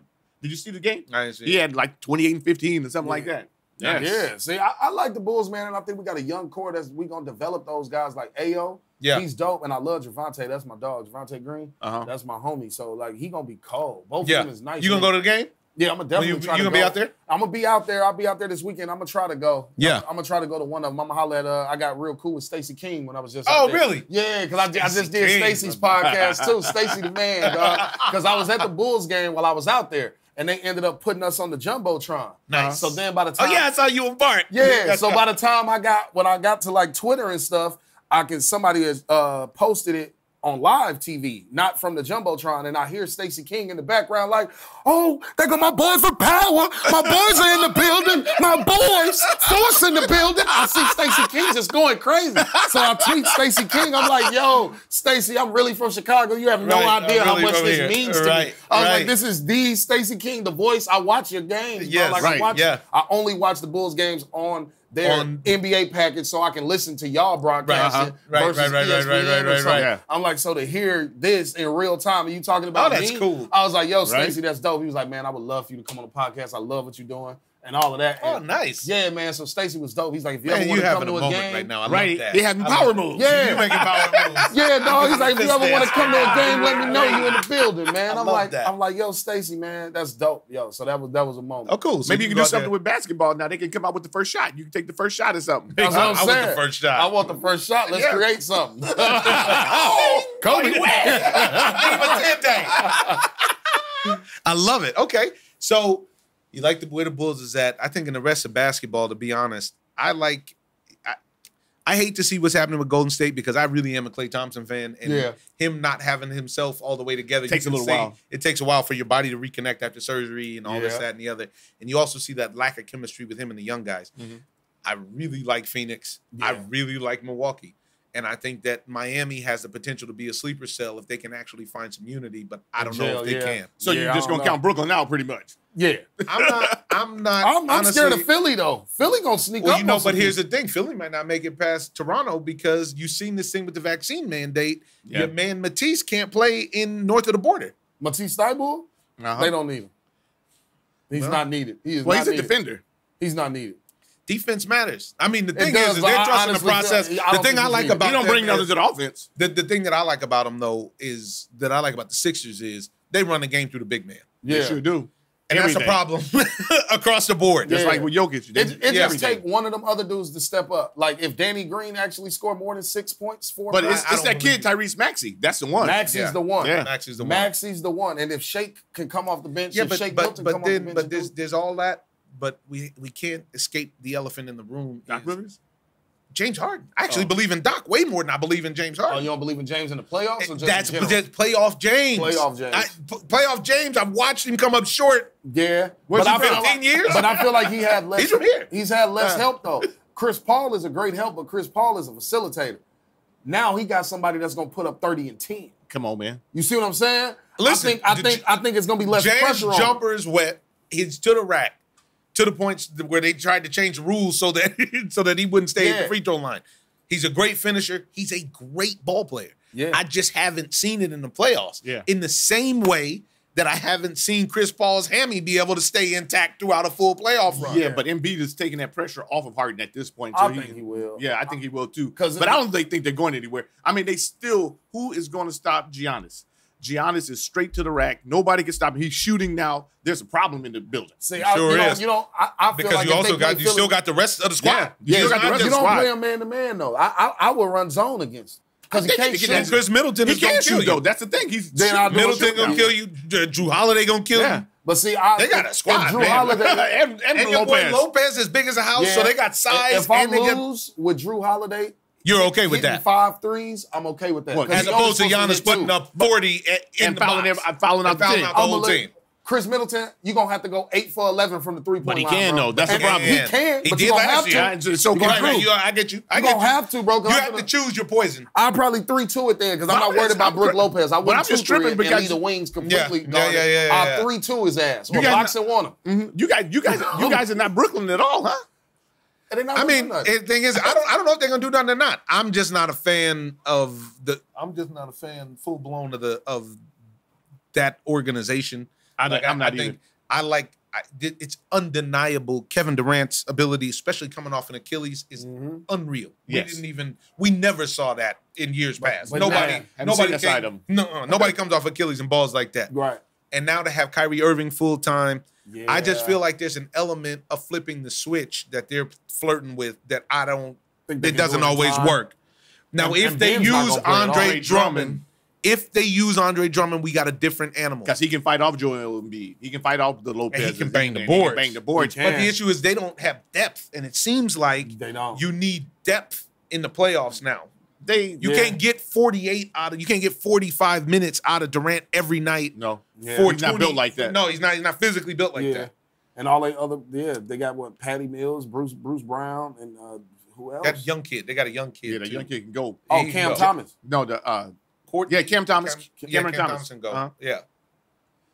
you see the game? I didn't see He it. had like 28 and 15 or something like that. Yes. Yeah, see, I like the Bulls, man, and I think we got a young core that's we gonna develop those guys like Ayo. Yeah. He's dope, and I love Javante. That's my dog, Javante Green. Uh-huh. That's my homie. So like, he gonna be cold. Both Yeah. of them is nice. You gonna go to the game? Yeah, I'm gonna definitely You try to gonna go. be out there? I'm gonna be out there. I'll be out there this weekend. I'm gonna try to go. Yeah. I'm gonna try to go to one of them. I'm gonna holler at. I got real cool with Stacey King when I was just. Oh, out there. really? Yeah, because I just Stacey did King. Stacey's podcast too. Stacey the man, dog. Because I was at the Bulls game while I was out there, and they ended up putting us on the jumbotron. Nice. So then by the Oh time, yeah, I saw you and Bart. yeah. So by the time when I got to like Twitter and stuff, somebody has posted it on live TV, not from the Jumbotron, and I hear Stacey King in the background like, oh, they got my boys for power. My boys are in the building. My boys, Force in the building. I see Stacey King just going crazy. So I tweet Stacey King. I'm like, yo, Stacey, I'm really from Chicago. You have no Right, I'm idea how really much from this here. means to me. Right, I was right. like, this is the Stacey King, the voice. I watch your games. Bro. Yes, like, right, yeah. I only watch the Bulls games on their NBA package so I can listen to y'all broadcasting Right, versus right, ESPN or something. Yeah. I'm like, so to hear this in real time and you talking about Oh, that's me, cool. I was like, yo, Right. Stacey, that's dope. He was like, man, I would love for you to come on the podcast. I love what you're doing. and all of that. Oh, And, nice. yeah, man. So Stacey was dope. He's like, if you Man, ever you want to come having to a a moment game, right now. I Right. love that. They having power moves. Yeah. You making power moves. Yeah, dog. He's like, if you ever want to Fist come to a dance. game, let me know you in the building, man. I I'm love like, that. yo, Stacey, man, that's dope, yo. So that was a moment. Oh, cool. So Maybe you can go do out something there. with basketball now. They can come out with the first shot. You can take the first shot or something. That's what I'm I want saying. the first shot. I want the first shot. Let's create something. Kobe. I love it. Okay. So you like where the Bulls is at. I think in the rest of basketball, to be honest, I hate to see what's happening with Golden State because I really am a Klay Thompson fan. And him not having himself all the way together. Takes a little while. It takes a while for your body to reconnect after surgery and all this, that, and the other. And you also see that lack of chemistry with him and the young guys. Mm-hmm. I really like Phoenix. I really like Milwaukee. And I think that Miami has the potential to be a sleeper cell if they can actually find some unity, but I don't know if they can. So you're just going to count Brooklyn out pretty much. Yeah. I'm not. I'm scared of Philly, though. Philly going to sneak Well, up you know, on some but here's people. the thing. Philly might not make it past Toronto because you've seen this thing with the vaccine mandate. Yeah. Your man Matisse can't play in north of the border. Matisse Thybulle, they don't need him. He's not needed. He is Well, not he's a needed. defender. He's not needed. Defense matters. I mean, the thing does, is but they're I trusting the honestly process. feel- I The don't thing think I he's like needed. about You don't them bring nothing is- to the offense. the thing that I like about them though is that I like about the Sixers is they run the game through the big man, Yeah. They sure do. and that's a Everything. problem across the board. Just Yeah. like with Jokic. They- It just everything. take one of them other dudes to step up. Like if Danny Green actually scored more than 6 points, But it's I don't that kid, Tyrese Maxey. That's the one. Maxey's the one. Yeah. Maxey's the one. Maxey's the one. And if Shake can come off the bench, Yeah, if but Shake but Milton but come off the then bench, but and there's do- there's all that. But we can't escape the elephant in the room. Doc is Rivers? James Harden. I actually believe in Doc way more than I believe in James Harden. Oh, you don't believe in James in the playoffs? Or just That's in general? just playoff James. Playoff James. Playoff James. I've watched him come up short. Yeah. Was But he I feel 15 like- years? But I feel like he had less. He's from here. He's had less help though. Chris Paul is a great help, but Chris Paul is a facilitator. Now he got somebody that's gonna put up 30 and 10. Come on, man. You see what I'm saying? Listen, I think it's gonna be less James' pressure on him. jumper is wet. He's to the rack. To the point where they tried to change the rules so that he wouldn't stay at the Yeah. free throw line. He's a great finisher. He's a great ball player. Yeah. I just haven't seen it in the playoffs. Yeah. In the same way that I haven't seen Chris Paul's hammy be able to stay intact throughout a full playoff run. Yeah, but Embiid is taking that pressure off of Harden at this point. I think he will. Yeah, I think he will too. 'Cause But I don't think they're going anywhere. I mean, who is going to stop Giannis? Giannis is straight to the rack. Nobody can stop him. He's shooting now. There's a problem in the building. See, Sure I is. feel Because like you if also they play got you still got the rest of the squad. Yeah. You still got the rest you of the don't squad. play him man to man though. I would run zone against because he can't And shoot. Chris Middleton He is going can't to kill shoot though. you. That's the thing. He's Then I'll do a Middleton shoot going now. to kill you. Drew Holiday going to kill Yeah. you. But see, They got a squad, if Drew man. Holiday, And your boy Lopez is big as a house, so they got size. If I and they got, lose with Drew Holiday, you're okay with hitting that. 5 threes, I'm okay with that. What, 'Cause As he only opposed to supposed Giannis hit putting 2. up 40 in and the fouling box. fouling out the Fouling team. out the whole I'ma let- team. Chris Middleton, you're going to have to go 8 for 11 from the 3-point But he line, can, bro. though. That's the And- problem. He can, He but did you're going to last have to. year. Yeah, it's so You're gonna can Right, Drew. right, I get you. I You're get going to you. have to, bro. 'cause You I'm have to gonna- choose your poison. I'll probably 3-2 it then because I'm not worried about Brook Lopez. I But I'm wouldn't just 2-3 tripping and because- leave the wings completely. Yeah. I'll 3-2 his ass. Or You guys- boxing want him. You guys are not Brooklyn at all, huh? And they not I gonna mean, do nothing. the thing is, I don't know if they're gonna do nothing or not. I'm just not a fan of the. I'm just not a fan full blown of that organization. I'm not I either. think I like. It's undeniable. Kevin Durant's ability, especially coming off an Achilles, is unreal. Yes. We never saw that in years past. but Nobody haven't seen that side of him. nobody comes off Achilles and balls like that. Right. And now to have Kyrie Irving full time, I just Yeah. feel like there's an element of flipping the switch that they're flirting with that I don't. Think they It can do doesn't in always time. work. Now, And- if and they Ben's not use gonna play at all. Andre Drummond, we got a different animal. Because he can fight off Joel Embiid. He can fight off the Lopez. And he can bang the He boards. can bang the boards. He But can. the issue is they don't have depth, and it seems like They don't. you need depth in the playoffs now. You You can't get 45 minutes out of Durant every night. No. Yeah. for He's not 20 built like that. No, he's not physically built like that. And all they other, they got what? Patty Mills, Bruce Brown, and who else? That young kid. They got a young kid. Yeah, the too. young kid can go. Oh, He can Cam go. Thomas. No, Cam Thomas. Cameron Cam Thomas. Thompson go. Uh-huh.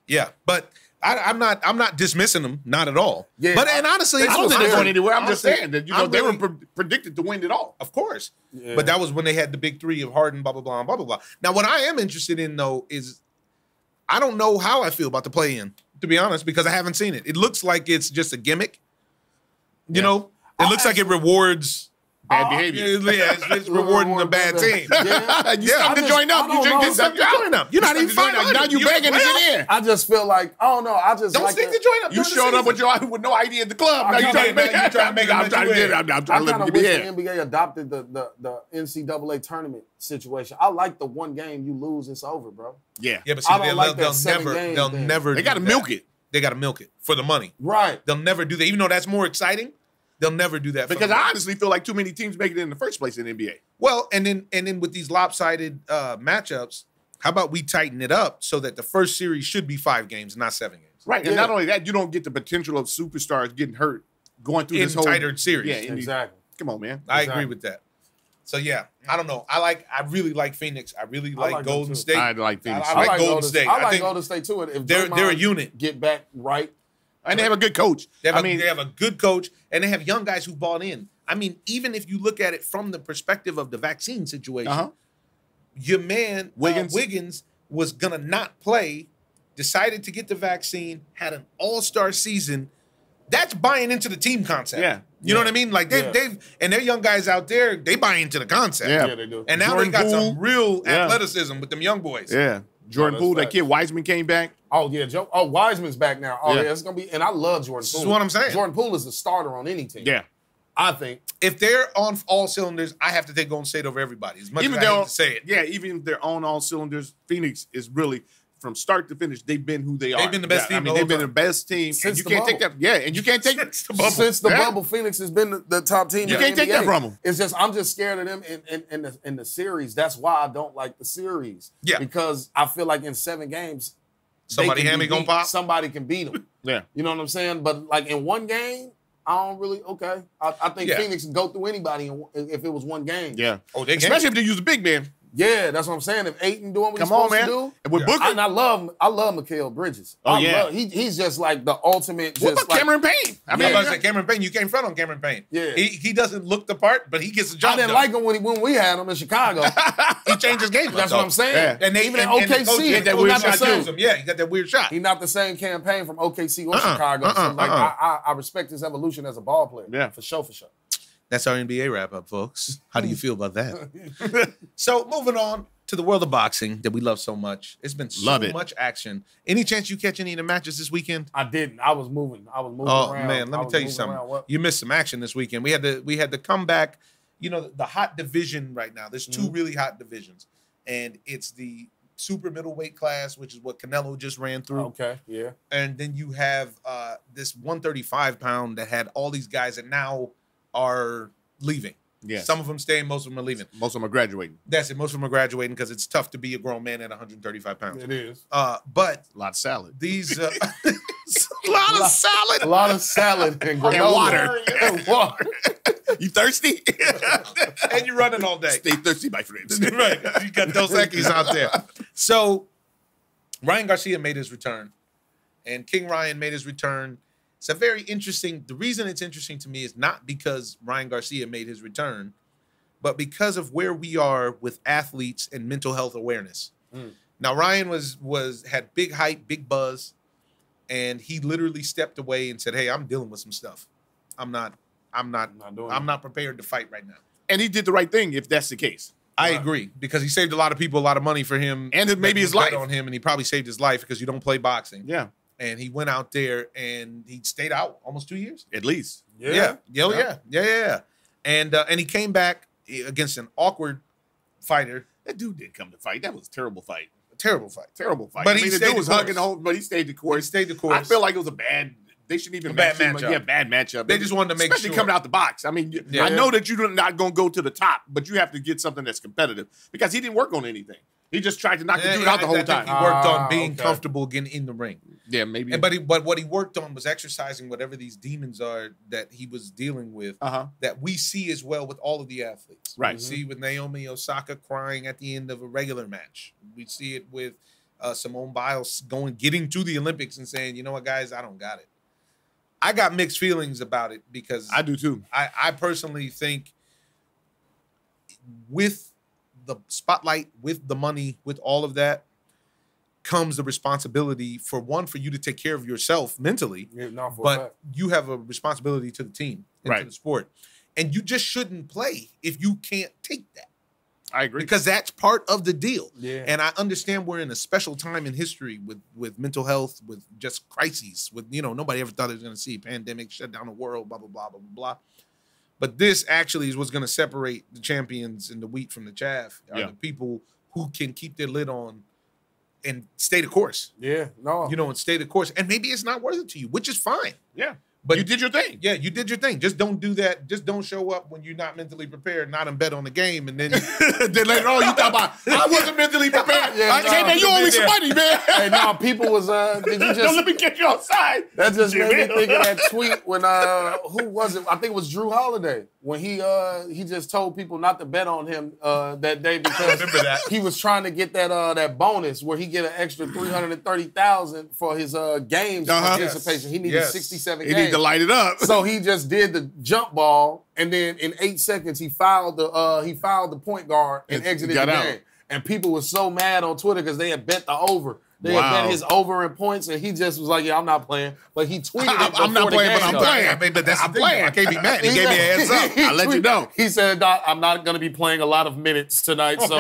Yeah. But I'm not dismissing them, not at all. Yeah. But and honestly, I don't think they're going anywhere. I'm just honestly, saying that I'm they really- were predicted to win it all. Of course. Yeah. But that was when they had the big three of Harden, blah, blah, blah, blah, blah, blah. Now, what I am interested in, though, is I don't know how I feel about the play-in, to be honest, because I haven't seen it. It looks like it's just a gimmick. You know, it looks like it rewards bad behavior. Yeah, it's rewarding a bad team. Yeah. You stuck the joint up. You just stuck the joint up. You're not even 500. Now you begging to get in. I just feel like, I don't know. I just don't like stick the joint up. You showed up with no ID at the club. Now you trying to make it. I'm trying to get it. I'm trying to let me wish in. the NBA adopted the NCAA tournament situation. I like the one game you lose, it's over, bro. Yeah. Yeah, but see, they'll thing. never. They got to milk it. They got to milk it for the money. Right. They'll never do that. Even though that's more exciting, they'll never do that. Because I honestly feel like too many teams make it in the first place in the NBA. Well, and then with these lopsided matchups, how about we tighten it up so that the first series should be 5 games, not 7 games. Right. And not only that, you don't get the potential of superstars getting hurt going through in this whole tighter series. Yeah, exactly. Come on, man. I agree with that. So yeah, I don't know. I really like Phoenix. I really like Golden State. I like Phoenix. I like Golden State. I like Golden State too. If they're a unit. Get back right. And they have a good coach. They have a good coach, and they have young guys who bought in. I mean, even if you look at it from the perspective of the vaccine situation, your man Wiggins was gonna not play, decided to get the vaccine, had an all-star season. That's buying into the team concept. Yeah. You know what I mean? Like they've and their young guys out there, they buy into the concept. Yeah, they do. And now Jordan they got Poole. some real athleticism with them young boys. Yeah. Jordan Poole, that kid Wiseman came back. Oh yeah, Wiseman's back now. Oh yeah, it's gonna be. And I love Jordan Poole. This is what I'm saying. Jordan Poole is the starter on any team. Yeah. I think if they're on all cylinders, I have to take Golden State over everybody. As much as I hate to say it. Yeah, even if they're on all cylinders, Phoenix is really, from start to finish, they've been who they are. They've been the best team. I mean, they've been the best team. Since and you the can't take bubble. that. Yeah, and you can't take since the bubble, Phoenix has been the top team. You in can't the take NBA. that from them. It's just I'm just scared of them in the series. That's why I don't like the series. Yeah. Because I feel like in 7 games, Somebody hammy gonna pop. Somebody can beat them. Yeah. You know what I'm saying? But like in one game, I don't really. Okay, I think Phoenix can go through anybody if it was one game. Yeah. Oh, they especially if they use a big man. Yeah, that's what I'm saying. If Ayton doing what he's Come on, supposed man. to do, And with Booker, and I love Mikal Bridges. Oh, yeah. He's just like the ultimate. What Just about like, Cameron Payne? I mean, I say Cameron Payne. You can't front on Cameron Payne. Yeah. He doesn't look the part, but he gets the job I didn't done. like him when we had him in Chicago. He changed his game. That's what I'm saying. Yeah. And they Even in and the OKC, coach he had got weird the shot same. to him. Yeah, he got that weird shot. He's not the same campaign from OKC or Chicago. So like I respect his evolution as a ball player. Yeah. For sure. That's our NBA wrap up, folks. How do you feel about that? So moving on to the world of boxing that we love so much. It's been so much action. Any chance you catch any of the matches this weekend? I didn't. I was moving around. Oh man, let me tell you something. You missed some action this weekend. We had the comeback. You know, the hot division right now. There's 2 really hot divisions, and it's the super middleweight class, which is what Canelo just ran through. Okay, yeah. And then you have this 135-pound that had all these guys that now are leaving. Yeah. Some of them staying, most of them are leaving. Most of them are graduating. That's it. Most of them are graduating because it's tough to be a grown man at 135 pounds. It is. But A lot of salad. these a lot of salad. A lot of salad and granola. And water. You thirsty? And you're running all day. Stay thirsty, my friends. Right. You got Dos Equis out there. So Ryan Garcia made his return. And King Ryan made his return. It's a very interesting. The reason it's interesting to me is not because Ryan Garcia made his return, but because of where we are with athletes and mental health awareness. Now Ryan had big hype, big buzz, and he literally stepped away and said, "Hey, I'm dealing with some stuff. I'm not prepared to fight right now." And he did the right thing if that's the case. I agree, because he saved a lot of people a lot of money for him, and it maybe his bet life on him, and he probably saved his life because you don't play boxing. Yeah. And he went out there and he stayed out almost 2 years. At least. Yeah. And he came back against an awkward fighter. That dude did come to fight. That was a terrible fight. Terrible fight. But the dude was hugging the whole, but he stayed the course. I feel like it was a bad. They shouldn't even bad matchup. Yeah, bad matchup. They just wanted to make especially sure. coming out the box. I mean, I know that you're not going to go to the top, but you have to get something that's competitive because he didn't work on anything. He just tried to knock the dude out the whole time. He worked on being comfortable getting in the ring. Yeah, maybe. But what he worked on was exercising whatever these demons are that he was dealing with. That we see as well with all of the athletes. Right. We see with Naomi Osaka crying at the end of a regular match. We see it with Simone Biles getting to the Olympics and saying, "You know what, guys, I don't got it." I got mixed feelings about it because I do too. I personally think with the spotlight, with the money, with all of that, comes the responsibility for you to take care of yourself mentally, but you have a responsibility to the team. into the sport. And you just shouldn't play if you can't take that. I agree. Because that's part of the deal. Yeah. And I understand we're in a special time in history with mental health, with just crises, with, nobody ever thought it was going to see a pandemic, shut down the world, blah, blah, blah, blah, blah. But this actually is what's going to separate the champions and the wheat from the chaff. The people who can keep their lid on and stay the course. Yeah, no. And stay the course. And maybe it's not worth it to you, which is fine. Yeah. But you did your thing. Yeah, you did your thing. Just don't do that. Just don't show up when you're not mentally prepared, not in bet on the game, and then then later on you talk about I wasn't mentally prepared. Man, you owe me some money, man. Hey, no, people was did you just don't let me get you outside. That just made me think of that tweet when who was it? I think it was Drew Holiday when he just told people not to bet on him that day because he was trying to get that bonus where he get an extra $330,000 for his games participation. He needed 67 games. To light it up. So he just did the jump ball, and then in 8 seconds he fouled the point guard and exited the game. And people were so mad on Twitter because they had bet the over. They had bet his over in points, and he just was like, "Yeah, I'm not playing." But he tweeted it. I'm not playing, but I'm playing. I mean, but that's I'm playing. I can't be mad. He gave me a heads up. I'll let you know. He said, "I'm not going to be playing a lot of minutes tonight." So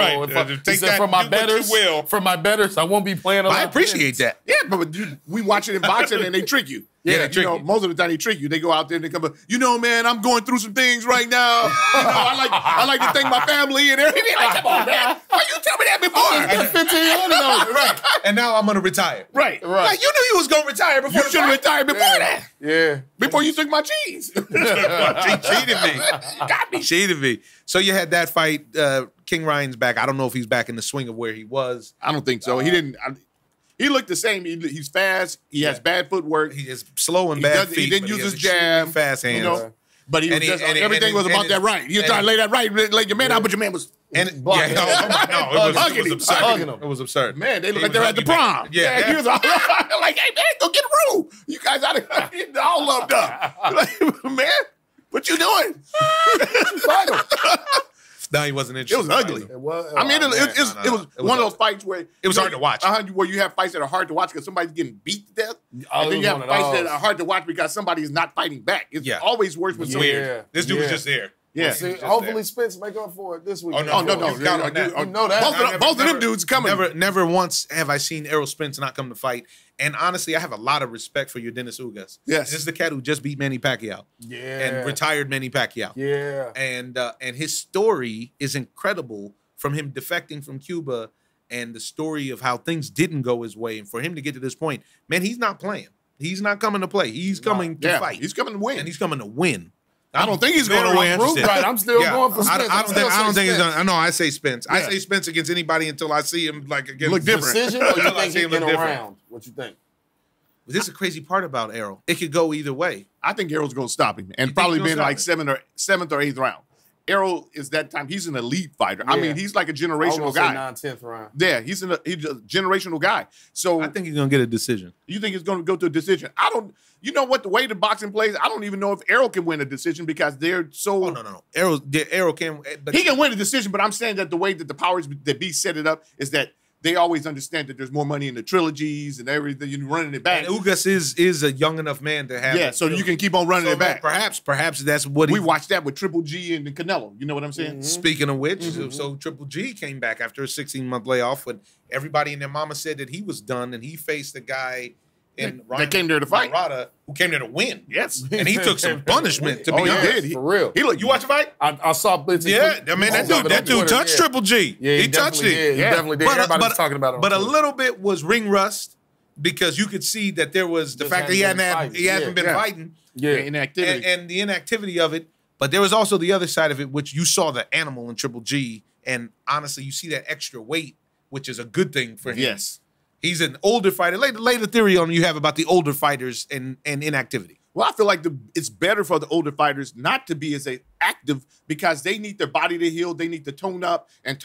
he said, "For my bettors, I won't be playing a lot." I appreciate that. Yeah, but we watch it in boxing, and they trick you. Yeah, they trick you. Most of the time they trick you. They go out there and they come up, man, I'm going through some things right now. I like to thank my family and everything. Like, come on, man. Why you tell me that before? 1500 right. And now I'm gonna retire. Right. Like you knew you was gonna retire before. You should have retired before that. Yeah. Before you took my cheese. She cheated me. Got me. Cheated me. So you had that fight. King Ryan's back. I don't know if he's back in the swing of where he was. I don't think so. He didn't. He looked the same. He's fast. He has bad footwork. He is slow and bad feet. He didn't use his jab. Fast hands. But everything was about that right. He was trying to lay that right, lay your man out, but your man was it was absurd. It was absurd. Man, they looked like they were at the prom. Yeah. He was like, hey, man, go get a room. You guys out of all loved up. Like, man, what you doing? No, he wasn't interested. It was ugly. It was one of those fights where it was hard to watch. Where you have fights that are hard to watch because somebody's getting beat to death, and then you have fights that are hard to watch because somebody is not fighting back. It's always worse when somebody. This dude was just there. Yeah. See, hopefully Spence make up for it this week. Oh no! You know that. Both of them dudes coming. Never once have I seen Errol Spence not come to fight. And honestly, I have a lot of respect for your Dennis Ugas. Yes. This is the cat who just beat Manny Pacquiao. Yeah. And retired Manny Pacquiao. Yeah. And his story is incredible from him defecting from Cuba and the story of how things didn't go his way. And for him to get to this point, man, he's not playing. He's not coming to play. He's coming to fight. He's coming to win. And he's coming to win. I don't think he's going to win. Right, I'm still going for Spence. I don't think he's going to. No, I say Spence. I say Spence against anybody until I see him against look different. Decision, or you think he's getting around? What you think? This is a crazy part about Errol. It could go either way. I think Errol's going to stop him, and probably be in like seventh or eighth round. Errol is that time. He's an elite fighter. Yeah. I mean, he's like a generational guy. 9th, 10th round. Yeah, he's a generational guy. So I think he's going to get a decision. You think he's going to go to a decision? I don't. You know what? The way the boxing plays, I don't even know if Errol can win a decision because they're so. Oh, no. Errol can. He can win a decision, but I'm saying that the way that the powers that be set it up is that they always understand that there's more money in the trilogies and everything. You're running it back. And Ugas is a young enough man to have. Yeah, so you can keep on running it back. Perhaps that's what we watched that with Triple G and Canelo. You know what I'm saying? Mm-hmm. Speaking of which, so Triple G came back after a 16-month layoff when everybody and their mama said that he was done, and he faced a guy that came there to fight, who came there to win. Yes, and he took some punishment. To be honest, he did. For real. You watch the fight? I saw Blitz. Yeah, I mean that dude touched Triple G. Yeah, he touched it. He definitely did. Everybody's talking about it. But a little bit was ring rust because you could see that there was the fact that he hasn't been fighting. Yeah, inactivity and the inactivity of it. But there was also the other side of it, which you saw the animal in Triple G, and honestly, you see that extra weight, which is a good thing for him. Yes. He's an older fighter. Lay the theory on you have about the older fighters and inactivity. Well, I feel like it's better for the older fighters not to be as active because they need their body to heal. They need to tone up, and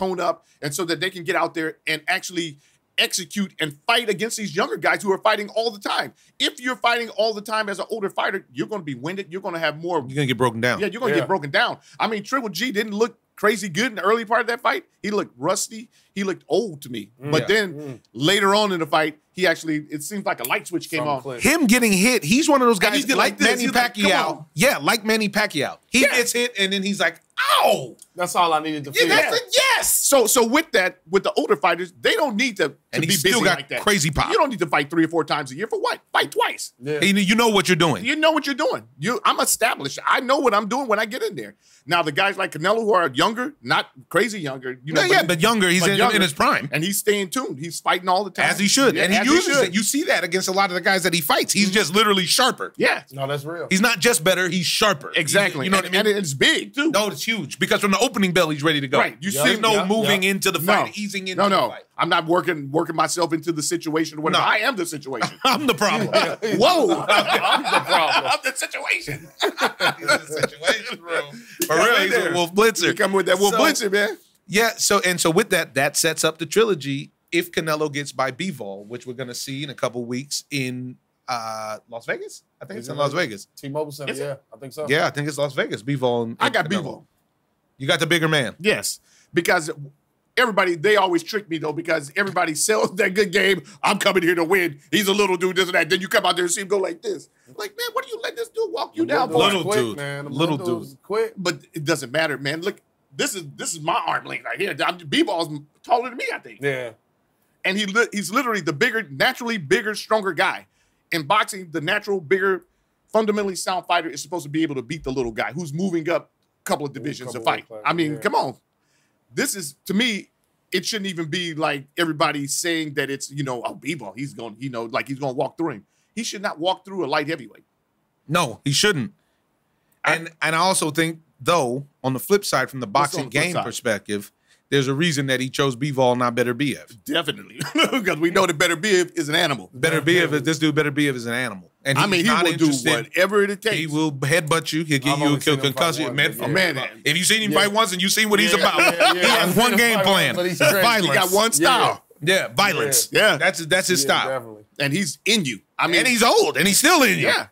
so that they can get out there and actually execute and fight against these younger guys who are fighting all the time. If you're fighting all the time as an older fighter, you're going to be winded. You're going to have more. You're going to get broken down. Yeah, you're going to get broken down. I mean, Triple G didn't look crazy good in the early part of that fight. He looked rusty. he looked old to me. But then later on in the fight, it seems like a light switch came on. Him getting hit, he's one of those guys like Manny Pacquiao. Yeah, like Manny Pacquiao. He gets hit, and then he's like, ow! That's all I needed to feel. Yes! So with the older fighters, they don't need to And be he still busy got like that. crazy pop. You don't need to fight 3 or 4 times a year. For what? Fight twice. Yeah. You know what you're doing. You know what you're doing. I'm established. I know what I'm doing when I get in there. Now, the guys like Canelo who are younger, not crazy younger. But younger. He's in his prime. And he's staying tuned. He's fighting all the time. As he should. Yeah, and he as uses should. it. You see that against a lot of the guys that he fights. He's just literally sharper. Yeah. No, that's real. He's not just better, he's sharper. Exactly. You know what I mean? And it's big, too. No, it's huge. Because from the opening bell, he's ready to go. Right. You see There's no moving into the fight, easing into the fight. I'm not working myself into the situation or whatever. No. I am the situation. I'm the problem. Whoa. I'm the problem. I'm the situation. He's in the situation, bro. For real, he's a Wolf Blitzer. You come with that Wolf Blitzer, man. Yeah, so with that sets up the trilogy if Canelo gets by Bivol, which we're going to see in a couple weeks in Las Vegas. I think it's in Las Vegas. T-Mobile Center, yeah, I think so. Yeah, I think it's Las Vegas. Bivol. I got Canelo. Bivol. You got the bigger man. Yes, because they always trick me, though, because everybody sells that good game. I'm coming here to win. He's a little dude, this and that. Then you come out there and see him go like this. Like, man, what do you let this dude walk you down for? Little quick, dude. man. Little dude. Quick. But it doesn't matter, man. Look, this is my arm length right here. B-Ball's taller than me, I think. Yeah. And he's literally the naturally bigger, stronger guy. In boxing, the natural, bigger, fundamentally sound fighter is supposed to be able to beat the little guy who's moving up a couple of divisions to fight. I mean, come on. This is, to me, it shouldn't even be like everybody saying that it's, B-Ball, he's going to walk through him. He should not walk through a light heavyweight. No, he shouldn't. And I also think, though, on the flip side, from the boxing game perspective, there's a reason that he chose Bivol, not Better Biev. Definitely. Because we know that Better Biev is an animal. This dude, Better Biev is an animal. And he will do whatever it takes. He will headbutt you. He'll get you a concussion. If you've seen him fight once and you've seen what he's about, he has one game plan. Violence. He got one style. Yeah, violence. Yeah. That's his style. Definitely. And he's in you. And he's old, and he's still in you. Yeah.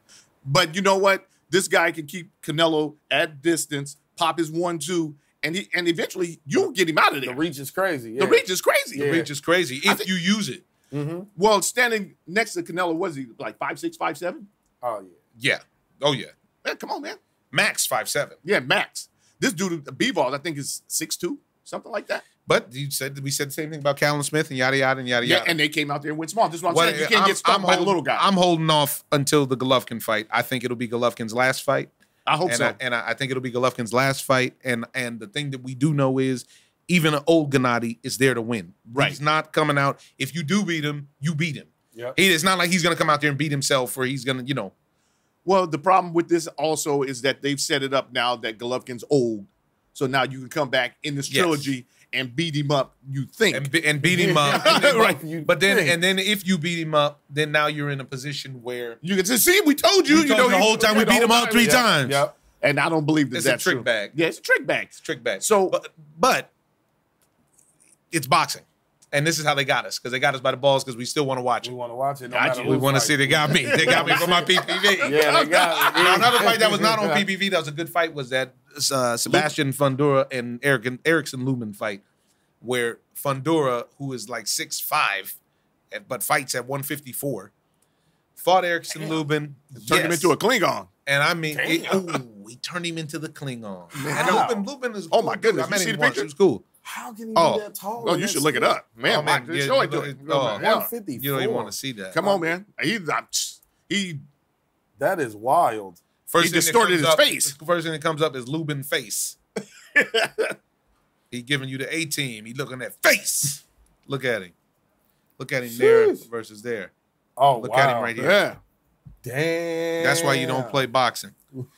But you know what? This guy can keep Canelo at distance, pop his 1-2, and eventually you'll get him out of there. The reach is crazy. Yeah. The reach is crazy. The reach is crazy if you use it. Mm-hmm. Well, standing next to Canelo, was he like 5'6", 5'7"? Oh, yeah. Yeah. Oh, yeah. Man, come on, man. Max 5'7". Yeah, max. This dude, B-Ball, I think is 6'2", something like that. But we said the same thing about Callum Smith and yada, yada, and yada, yada. Yeah, and they came out there and went small. This is what I'm saying. You can't get stopped by the little guy. I'm holding off until the Golovkin fight. I think it'll be Golovkin's last fight. I hope so. I think it'll be Golovkin's last fight. And the thing that we do know is even an old Gennady is there to win. Right. He's not coming out. If you do beat him, you beat him. Yep. It's not like he's going to come out there and beat himself or he's going to, Well, the problem with this also is that they've set it up now that Golovkin's old. So now you can come back in this trilogy and beat him up, you think. And beat him up. Right. But then if you beat him up, then now you're in a position where you can just see, we told you. The whole time we beat him up 3 times. Yep. And I don't believe It's that's a trick true. bag. Yeah, it's a trick bag. It's a trick bag. So, but it's boxing. And this is how they got us, because they got us by the balls because we still want to watch it. We want to watch it. We want to see they got me. They got me for my PPV. Yeah, they got me. Now, another fight that was not on PPV that was a good fight was that Sebastian Fondura and Erickson Lumen fight, where Fondura, who is like 6'5", but fights at 154, fought Erickson Lumen. turned him into a Klingon. And I mean, he turned him into the Klingon. And Lumen is Oh, my goodness. I met You see him the once. picture? It was cool. How can he be Oh. that tall? Oh, you should look it up. Man, show it to him. 154. You don't even want to see that. Come on, man. That is wild. First He thing that distorted comes his up- face. First thing that comes up is Lumen face. He giving you the A team. He looking at face. Look at him. Look at him there versus there. Oh, Look wow. at him right here. Yeah. Damn. That's why you don't play boxing.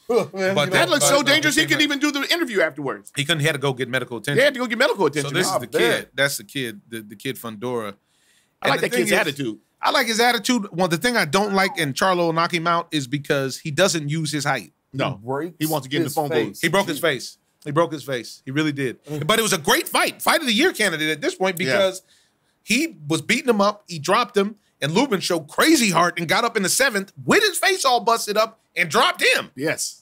But That looks so dangerous, he couldn't even do the interview afterwards. He had to go get medical He attention. had to go get medical attention. So this is I the bet. kid. That's the kid. The kid Fondura. I like that kid's attitude. I like his attitude. Well, the thing I don't like, and Charlo will knock him out, is because he doesn't use his height. No. He wants to get in the phone booth. He broke his face. He broke his face. He really did. But it was a great fight. Fight of the year candidate at this point because he was beating him up. He dropped him. And Lumen showed crazy heart and got up in the 7th with his face all busted up and dropped him. Yes.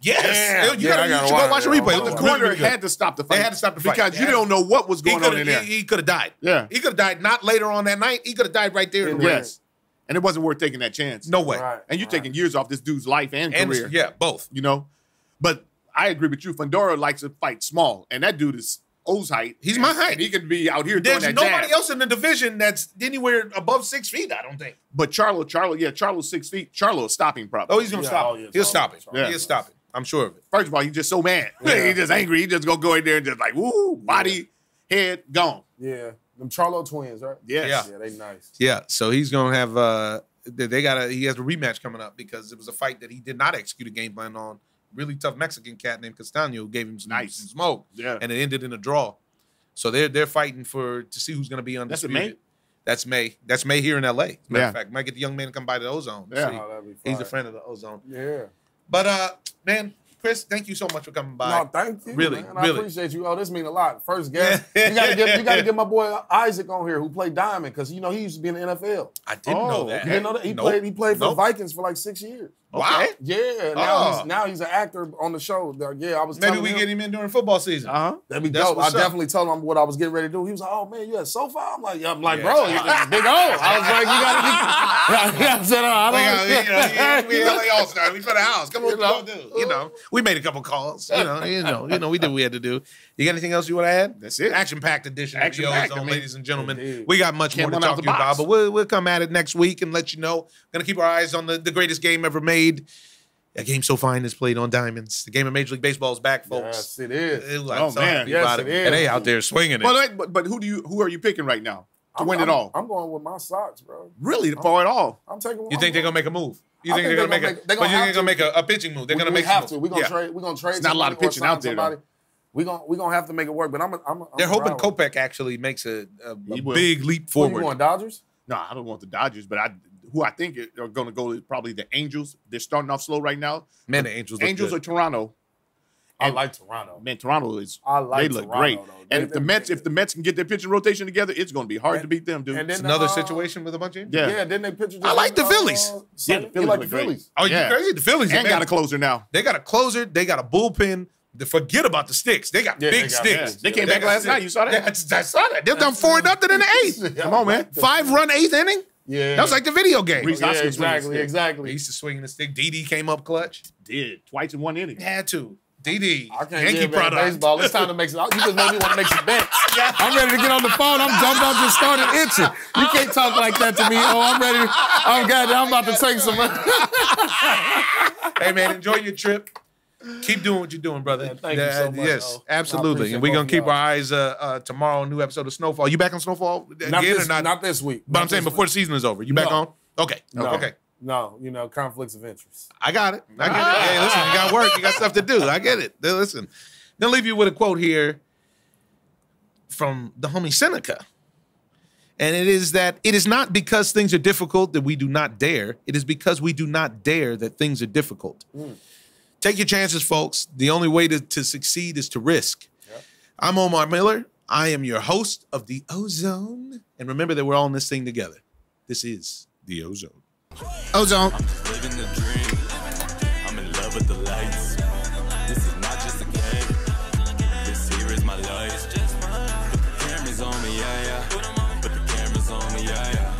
Yes. You should go watch the replay. The corner had to stop the fight. They had to stop the fight. Because you don't know what was going on in there. He could have died. Yeah. He could have died not later on that night. He could have died right there in the ring. Yes. And it wasn't worth taking that chance. No way. Right. And you're taking years off this dude's life and career. Yeah, both. You know? But I agree with you. Fondura likes to fight small. And that dude is O's height. He's my height. And he could be out here There's doing that nobody jab. else in the division that's anywhere above 6 feet, I don't think. But Charlo's 6 feet. Charlo is stopping probably. Oh, he's going to stop. He'll stop it. Yeah. He'll stop it. I'm sure of it. First of all, he's just so mad. Yeah. He's just angry. He just gonna go in there and just like, woo, body, head, gone. Yeah. Them Charlo twins, right? Yes. Yeah, they nice. Yeah, so he's going to have he has a rematch coming up because it was a fight that he did not execute a game plan on. Really tough Mexican cat named Castaño who gave him some smoke. Yeah. And it ended in a draw. So they're fighting to see who's going to be undisputed. That's in May? That's May here in LA. Matter Yeah. of fact, might get the young man to come by the Ozone. Yeah. See. Oh, that'd be He's a fire. friend of the Ozone. Yeah. But man, Kris, thank you so much for coming by. No, thank you. Really, man. I really. appreciate you. Oh, this means a lot. First guest. You gotta get my boy Isaac on here who played Diamond, because he used to be in the NFL. I didn't know that. You didn't know that? He played for the Vikings for like 6 years. Wow. Yeah. Now he's an actor on the show. Yeah, I was Maybe telling we him, get him in during football season. That'd be That's dope. I what's up. definitely told him what I was getting ready to do. He was like, "Oh man, you at SoFi?" I'm like, Yeah. bro, you big O. I was like, you gotta. I said, I don't. We LA All-Star. We for the house. Come on, do. We made a couple calls. We did what we had to do. You got anything else you want to add? That's it. Action-packed edition of the Ozone, ladies and gentlemen. Indeed. We got much more to Came on out talk to the you about, box. but we'll come at it next week and let you know. Gonna keep our eyes on the greatest game ever made. A game so fine is played on diamonds. The game of Major League Baseball is back, folks. Yes, it is. Oh, man. Yes, it is. And they out there swinging it. But who are you picking right now to win it all? I'm going with my socks, bro. Really, for it all? I'm taking. You think they're gonna make a move? You I think think they're gonna make they're a? gonna make- they're But gonna you think have they're gonna make a pitching move? They're gonna make. have to. We're gonna trade. We're gonna trade. There's not a lot of somebody or pitching out there, somebody. We're gonna have to make it work. But I'm They're hoping Kopech. Kopech actually makes a He will. big leap Who you forward. going, Dodgers? No, I don't want the Dodgers, but who I think are going to go is probably the Angels. They're starting off slow right now. Man, the Angels. Angels look or Toronto. I like Toronto. Man, Toronto is. I like they look Toronto, great. though. And if the Mets can get their pitching rotation together, it's going to be hard to beat them, dude. And It's then another situation with a bunch of injuries. Yeah. Didn't they pitch? I like the Phillies. Yeah, the Phillies You like the look great. Phillies? Oh, Yeah. you crazy? The Phillies And man, got a closer now. They got a closer. They got a bullpen. Forget about the sticks. They got Yeah, big they got- sticks. yeah. They came back got last sticks. night. You saw that? Yeah, I saw that. They've done 4-0 in the eighth. Come on, man. 5-run eighth inning. Yeah. That was like the video game. Reese Yeah, Hoskins swinging the exactly. stick. He Exactly. used to swing the stick. Didi came up clutch. Did twice in one inning. Had to. Didi. I can't Yankee get back product. baseball. It's time to make some. You just made me want to make some bets. I'm ready to get on the phone. I'm jumped up and started itching. You can't talk like that to me. Oh, I'm ready. I'm about to take some. Hey, man, enjoy your trip. Keep doing what you're doing, brother. Man, thank you so much, Yes, though. I absolutely. appreciate And we're going both to keep y'all. our eyes tomorrow, new episode of Snowfall. You back on Snowfall again or not? Not this week. But Not I'm saying this before week. the season is over. You back No. on? Okay. No. Okay. No, conflicts of interest. I got it. I get it. Hey, listen, you got work. You got stuff to do. I get it. Then listen. Then leave you with a quote here from the homie Seneca. And it is that it is not because things are difficult that we do not dare. It is because we do not dare that things are difficult. Take your chances, folks. The only way to succeed is to risk. Yep. I'm I'm Omar Miller. I am your host of the Ozone. And remember that we're all in this thing together. This is the Ozone. Ozone. Living the dream. I'm in love with the lights. This is not just a game. This here is my life. Put the cameras on me, yeah, yeah. Put the cameras on me, yeah, yeah.